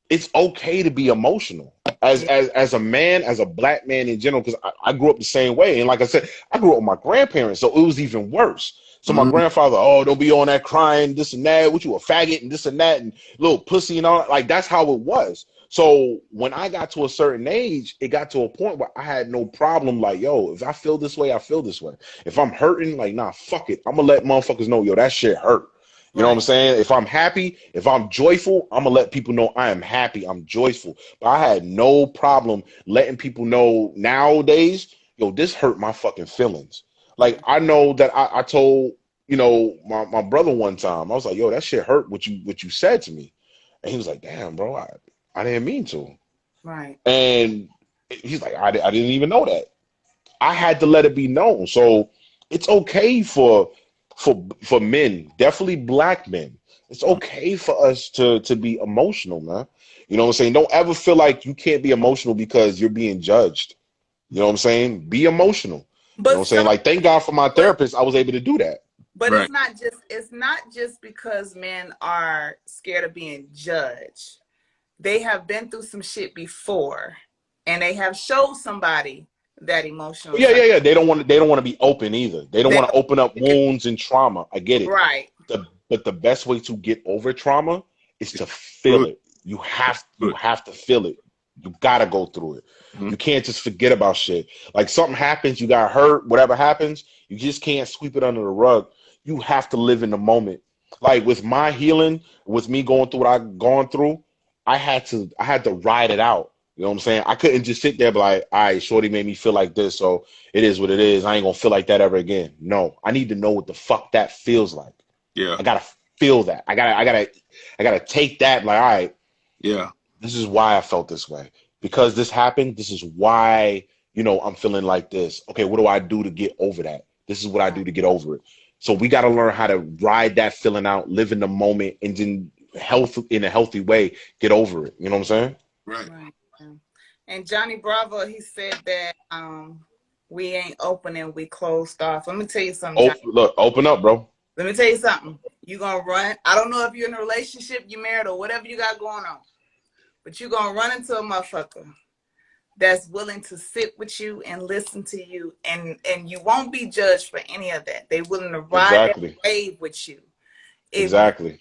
it's okay to be emotional Yeah. as a man, as a black man in general, because I grew up the same way. And like I said, I grew up with my grandparents, so it was even worse. So my Mm-hmm. grandfather, oh, don't be on that crying, this and that, what you a faggot and this and that and little pussy and all that. Like that's how it was. So when I got to a certain age, it got to a point where I had no problem. Like, yo, if I feel this way, I feel this way. If I'm hurting, like, nah, fuck it. I'm gonna let motherfuckers know, yo, that shit hurt. You know what I'm Right. saying? If I'm happy, if I'm joyful, I'm gonna let people know I am happy, I'm joyful. But I had no problem letting people know nowadays, yo, this hurt my fucking feelings. Like I know that I told, my brother one time, I was like, yo, that shit hurt what you said to me. And he was like, damn, bro, I didn't mean to. Right. And he's like, I didn't even know that. I had to let it be known. So it's okay for men, definitely black men. It's okay for us to be emotional, man. You know what I'm saying? Don't ever feel like you can't be emotional because you're being judged. You know what I'm saying? Be emotional. You know But what I'm saying? some, Like, thank God for my but therapist, I was able to do that. but Right. it's not just because men are scared of being judged. They have been through some shit before, and they have showed somebody that emotional Yeah, side. yeah, yeah. They don't want to be open either. They don't They want to open up don't, wounds and trauma. I get it. right. But the best way to get over trauma is to feel Good. it. You Good. have to feel it. You gotta go through it. Mm-hmm. You can't just forget about shit. Like something happens, you got hurt, whatever happens, you just can't sweep it under the rug. You have to live in the moment. Like with my healing, with me going through what I've gone through, I had to ride it out. You know what I'm saying? I couldn't just sit there and be like, all right, Shorty made me feel like this, so it is what it is. I ain't gonna feel like that ever again. No, I need to know what the fuck that feels like. Yeah. I gotta feel that. I gotta take that. Like, all right, Yeah. this is why I felt this way because this happened. This is why I'm feeling like this. Okay, what do I do to get over that? This is what I do to get over it. So we got to learn how to ride that feeling out, live in the moment, and then in a healthy way, get over it. You know what I'm saying? Right. Right. Yeah. And Johnny Bravo, he said that we ain't opening, we closed off. Let me tell you something, Johnny. Look, open up, bro. Let me tell you something. You gonna run. I don't know if you're in a relationship, you married, or whatever you got going on, but you gonna run into a motherfucker that's willing to sit with you and listen to you, and you won't be judged for any of that. They willing to ride that Exactly. wave with you. If you Exactly.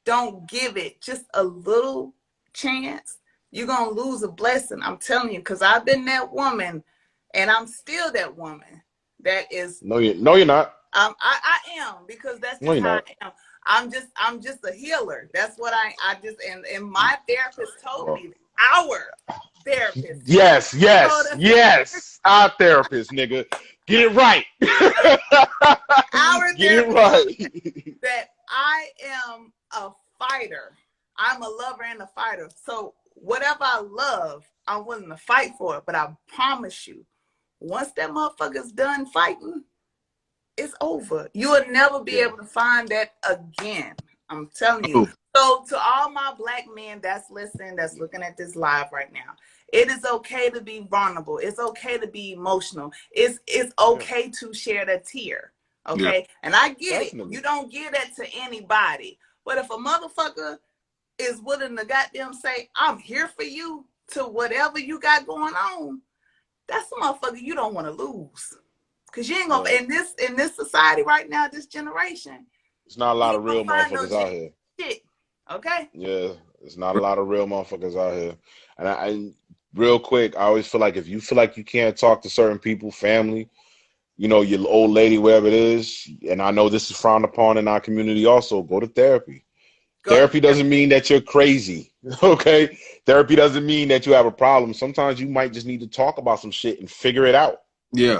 don't give it just a little chance, you're gonna lose a blessing. I'm telling you, because I've been that woman, and I'm still that woman. That is, No, you're not. I am, because that's No, just you're how not, I am. I'm just a healer. That's what I just, and my therapist told bro. me, our therapist Yes, told yes, us, yes. Our therapist, nigga. Get it right. our Get it therapist told us right. that I am a fighter. I'm a lover and a fighter. So whatever I love, I'm willing to fight for it. But I promise you, once that motherfucker's done fighting, it's over. You will never be Yeah. able to find that again. I'm telling you. Oh. So to all my black men that's listening, that's looking at this live right now, it is okay to be vulnerable. It's okay to be emotional. It's Yeah, okay to shed a tear. Yeah. Okay. And I get it. definitely. You don't give that to anybody. But if a motherfucker is willing to goddamn say, I'm here for you to whatever you got going on, that's a motherfucker you don't want to lose. Cause you ain't gonna Right. in this society right now, this generation, It's not a you lot ain't of gonna real find no motherfuckers out here. shit. Okay? Yeah, it's not a lot of real motherfuckers out here. And I real quick, I always feel like if you feel like you can't talk to certain people, family, you know, your old lady, wherever it is, and I know this is frowned upon in our community also, go to therapy. Go to Therapy doesn't mean that you're crazy, okay? Therapy doesn't mean that you have a problem. Sometimes you might just need to talk about some shit and figure it out. Yeah.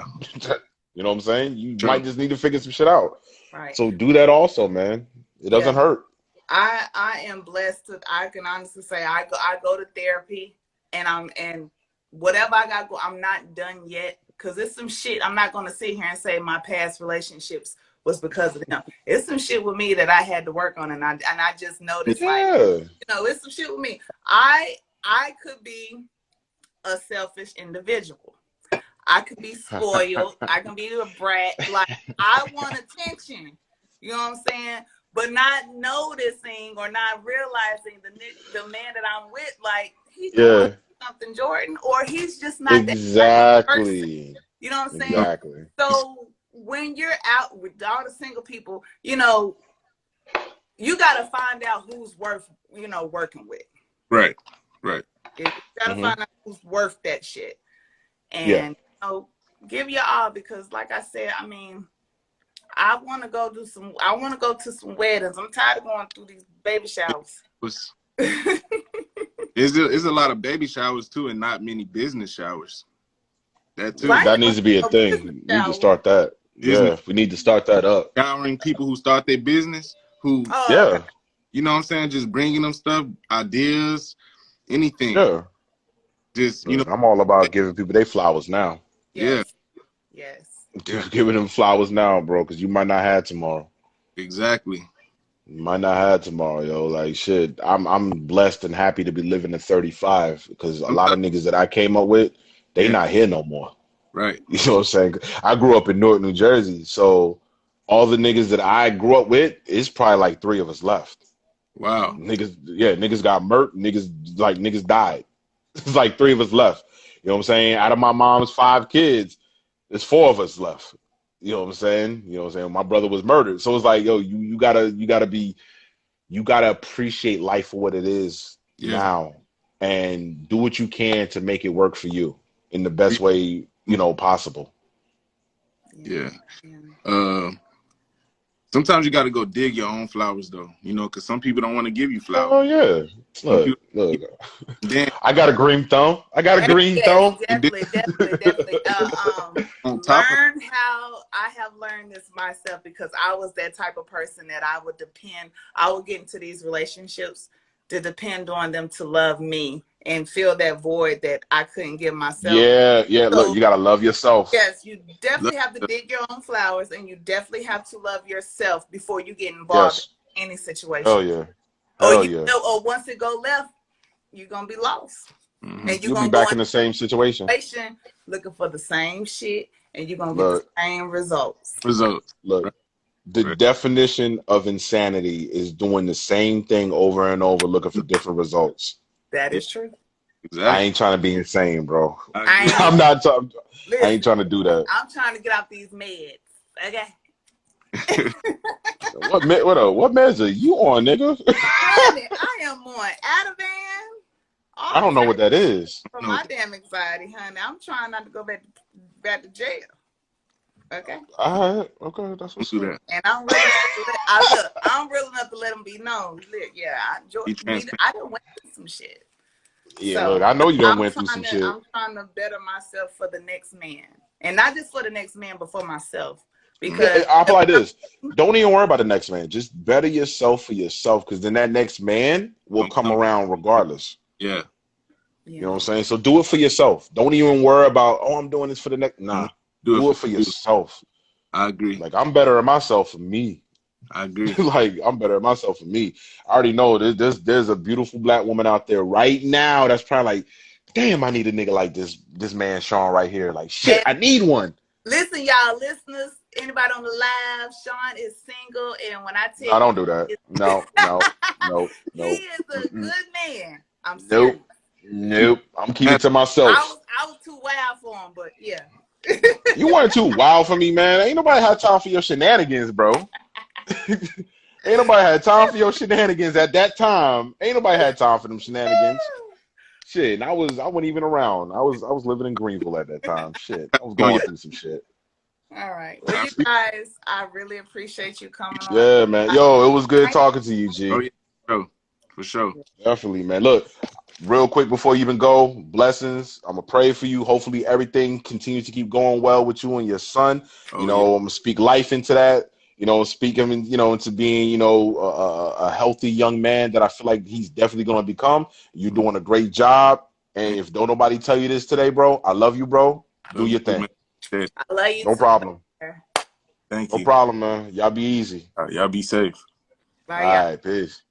You know what I'm saying? You True. might just need to figure some shit out. right. So do that also, man. It Yeah. doesn't hurt. I am blessed to, I can honestly say I go to therapy and whatever I got go, I'm not done yet because it's some shit. I'm not gonna sit here and say my past relationships was because of them. It's some shit with me that I had to work on and I just noticed like, Yeah. it's some shit with me. I could be a selfish individual. I could be spoiled. I can be a brat. Like I want attention. You know what I'm saying? But not noticing or not realizing the man that I'm with, like he's going Yeah. through something, Jordan, or he's just not that type of person. Exactly. You know what I'm saying? Exactly. So when you're out with all the single people, you gotta find out who's worth, working with. Right. Right. You gotta Hmm. find out who's worth that shit. Yeah. And give your all because like I said, I mean, I want to go to some weddings. I'm tired of going through these baby showers. There's a lot of baby showers too, and not many business showers. That too. Right? That needs to be a A business thing. We need to shower. start that. Business Yeah, we need to start that up. showering people who start their business, who Oh, Yeah. okay. you know what I'm saying, just bringing them stuff, ideas, anything. Yeah. Just Look, I'm all about giving people their flowers now. yeah, Yes. Yes. Giving them flowers now, bro, because you might not have tomorrow. exactly. You might not have tomorrow, yo. Like shit. I'm blessed and happy to be living at 35 because a lot of niggas that I came up with, they Yeah. not here no more. Right. You know what I'm saying? I grew up in Newark, New Jersey, so all the niggas that I grew up with, it's probably like 3 of us left. Wow. Niggas got murked, niggas died. It's like 3 of us left. You know what I'm saying? Out of my mom's 5 kids, there's 4 of us left. You know what I'm saying? You know what I'm saying? My brother was murdered. So it's like, yo, you gotta appreciate life for what it is Yeah. now and do what you can to make it work for you in the best way, possible. Yeah. Yeah. Sometimes you got to go dig your own flowers, though. Because some people don't want to give you flowers. Oh yeah. Some people, Look. then I got a green thumb. Yeah, and then definitely. on top of Learn how I have learned this myself because I was that type of person that I would get into these relationships to depend on them to love me and fill that void that I couldn't give myself. Yeah. Look, So you gotta love yourself. yes, you love, definitely have to dig your own flowers and you definitely have to love yourself before you get involved Yes. in any situation. Hell yeah. Hell yeah. Or once it go left, you're gonna be lost. Mhm. And you're You'll be gonna go back in the same situation. situation looking for the same shit and you're gonna get Look, the same results. results. look. Right. The Right. definition of insanity is doing the same thing over and over, looking for different results. That is true. I Exactly. ain't trying to be insane, bro. I agree. I I'm not. I Listen, ain't trying to do that. I'm trying to get off these meds. Okay. What meds are you on, nigga? Honey, I am on Ativan. I don't know what that is. For my damn anxiety, honey. I'm trying not to go back to jail. Okay. All right, okay, that's what's do up. that. And I'm real enough I'm real enough to let them be known. Look, yeah, Be transparent. I done went through some shit. Yeah, So look, I know you done went through some shit. I'm trying to better myself for the next man. And not just for the next man, but for myself. Because I feel like this. Don't even worry about the next man. Just better yourself for yourself, because then that next man will come around regardless. Yeah. You know what I'm saying? So do it for yourself. Don't even worry about, oh, I'm doing this for the next. Nah, do it for yourself. I agree. Like, I'm better at myself for me. I agree. Like I'm better at myself for me. I already know there's a beautiful black woman out there right now that's probably like, damn, I need a nigga like this man Sean right here. Like shit, And I need one. listen, y'all, listeners, anybody on the live, Sean is single, and when I tell No, you, don't do that. No, no, no, he no, is a mm-mm. good man. I'm serious. Nope, nope. I'm keeping it to myself. I was too wild for him, but yeah. You weren't too wild for me, man. Ain't nobody had time for your shenanigans, bro. Ain't nobody had time for your shenanigans at that time. Ain't nobody had time for them shenanigans. Shit, and I wasn't even around. I was living in Greenville at that time. Shit, I was Yo, going yeah. through some shit. All right. Well, you guys, I really appreciate you coming on. Yeah, man. Yo, it was good talking to you, Oh, G. yeah. For sure. Definitely, man. Look, real quick before you even go, blessings. I'm gonna pray for you. Hopefully, everything continues to keep going well with you and your son. You Oh, yeah. know, I'm gonna speak life into that. You know, speak him, into being, a healthy young man that I feel like he's definitely gonna become. You're Mhm. doing a great job. And if don't nobody tell you this today, bro, I love you, bro. Do Love you your too, thing. man. Stay. I love you No too. problem. Thank No you. problem, man. Y'all be easy. Y'all be safe. All Bye, y'all. right, peace.